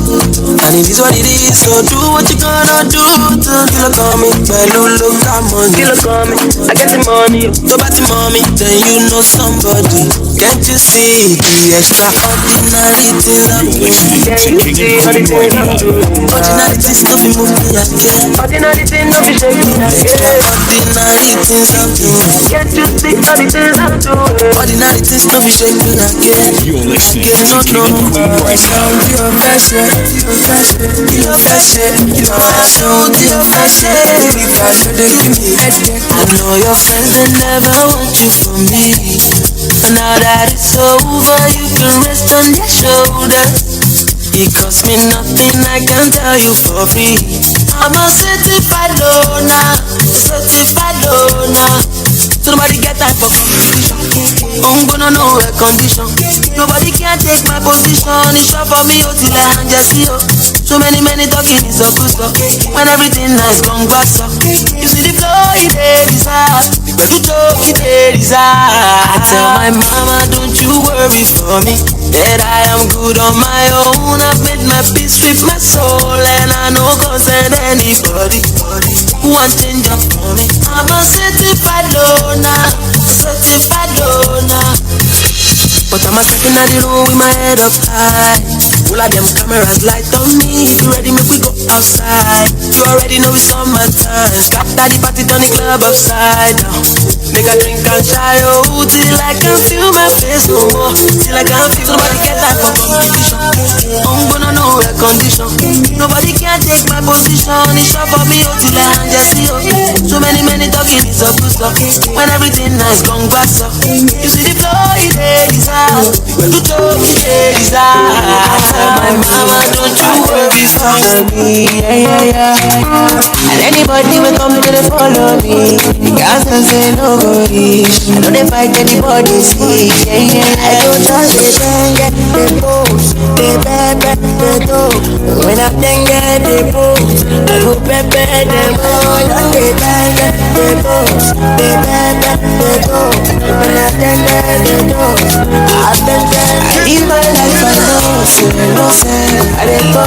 and it is what it is. So do what you gonna do to kilo coming. Bello look at money, kilo coming. I get the money, so about the mommy, then you know somebody. Can't you see the extraordinary things I'm doing? Can't you see all the things I'm doing? Ordinary things no be move me again. Ordinary things no be shake me again. Ordinary things I'm doing. Can't you see all the things I'm doing? Ordinary things no be shake me again. You're listening to King and Queen right now. You're fashion, you're fashion, you're fashion, you're fashion, you're fashion. If I should give me headache, I know your friends they never want you for me. And now that it's over, you can rest on their shoulders. It costs me nothing, I can tell you for free. I'm a certified loner, certified loner. So nobody get time for competition. I'm gonna know a condition. Nobody can take my position. It's short for me, till I hand just see you. So many talking is a good stuff. When everything nice, come back up. You see the flow, it is hard. But you talk, it is hard. I tell my mama, don't you worry for me, that I am good on my own. I've made my peace with my soul, and I know concern anybody who wants change up for me. I'm a certified loner, certified loner. But I'm a stepping out the room with my head up high. All of them cameras light on me. If you ready, make we go outside. You already know it's summertime. Scatter the party, turn the club upside down. Make a drink and shy, oh, till I can feel my face no more. Till I can feel nobody get that for competition. I'm gonna know a condition. Nobody can take my position. It's short for me, oh, till I hand just see you. So many talking is a good stuff. When everything nice, come back up. You see the flow, it is hard. When you talk, it is hard. My mama, don't you worry for me. And anybody will come to the follow me. The girls can say no worries. I know they fight anybody see. I don't just get the post. They pepe the dough. When I think get the post, I go pepe them all. They get the post. They pepe the dough. When I think get the post, I live my life I know, so no sense. I didn't go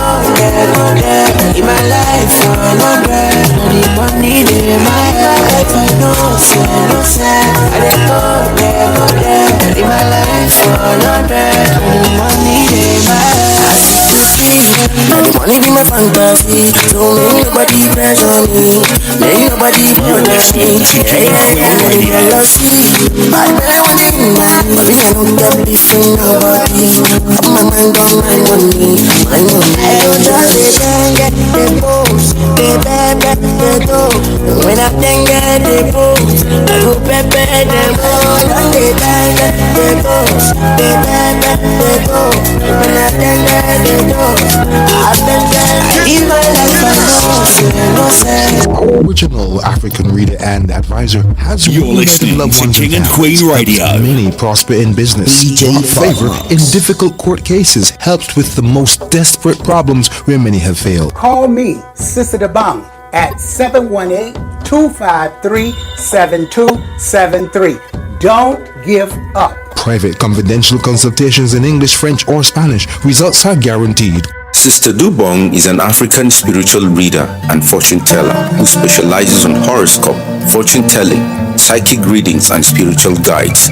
there. In my life, I no bread. No the money in my life, I know, so no sense. I didn't go there. In my life, I no bread. No the money in my life. Now the money be my fantasy. Don't make nobody pressure me. Make nobody punish me. Nobody jealousy. I better want it in my life. I don't get beef with nobody. Up my mind on my money. I don't just get the post. They pepe the dough. When I think get the post, I go pepe them all. They pepe the post. They pepe the dough. When I think get the post, I live my life I know, so no sense. Our original African reader and advisor has reunited loved ones King and and Queen families, Radio. helped many prosper in business, brought favor in difficult court cases, helped with the most desperate problems where many have failed. Call me, Sister Dobong, at 718-253-7273. Don't give up. Private confidential consultations in English, French, or Spanish. Results are guaranteed. Sister Dobong is an African spiritual reader and fortune teller who specializes on horoscope, fortune telling, psychic readings, and spiritual guides.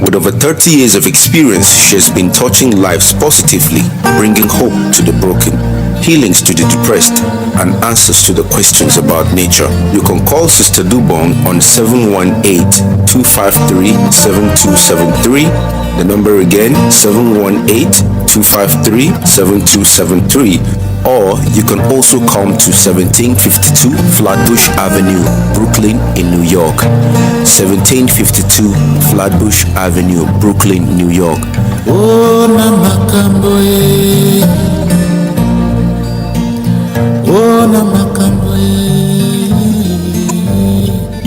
With over 30 years of experience, she has been touching lives positively, bringing hope to the broken, healings to the depressed, and answers to the questions about nature. You can call Sister Dobong on 718-253-7273. The number again, 718-253-7273. Or you can also come to 1752 Flatbush Avenue, Brooklyn in New York. 1752 Flatbush Avenue, Brooklyn, New York. Oh, Namakamboe. Oh, Namakamboe.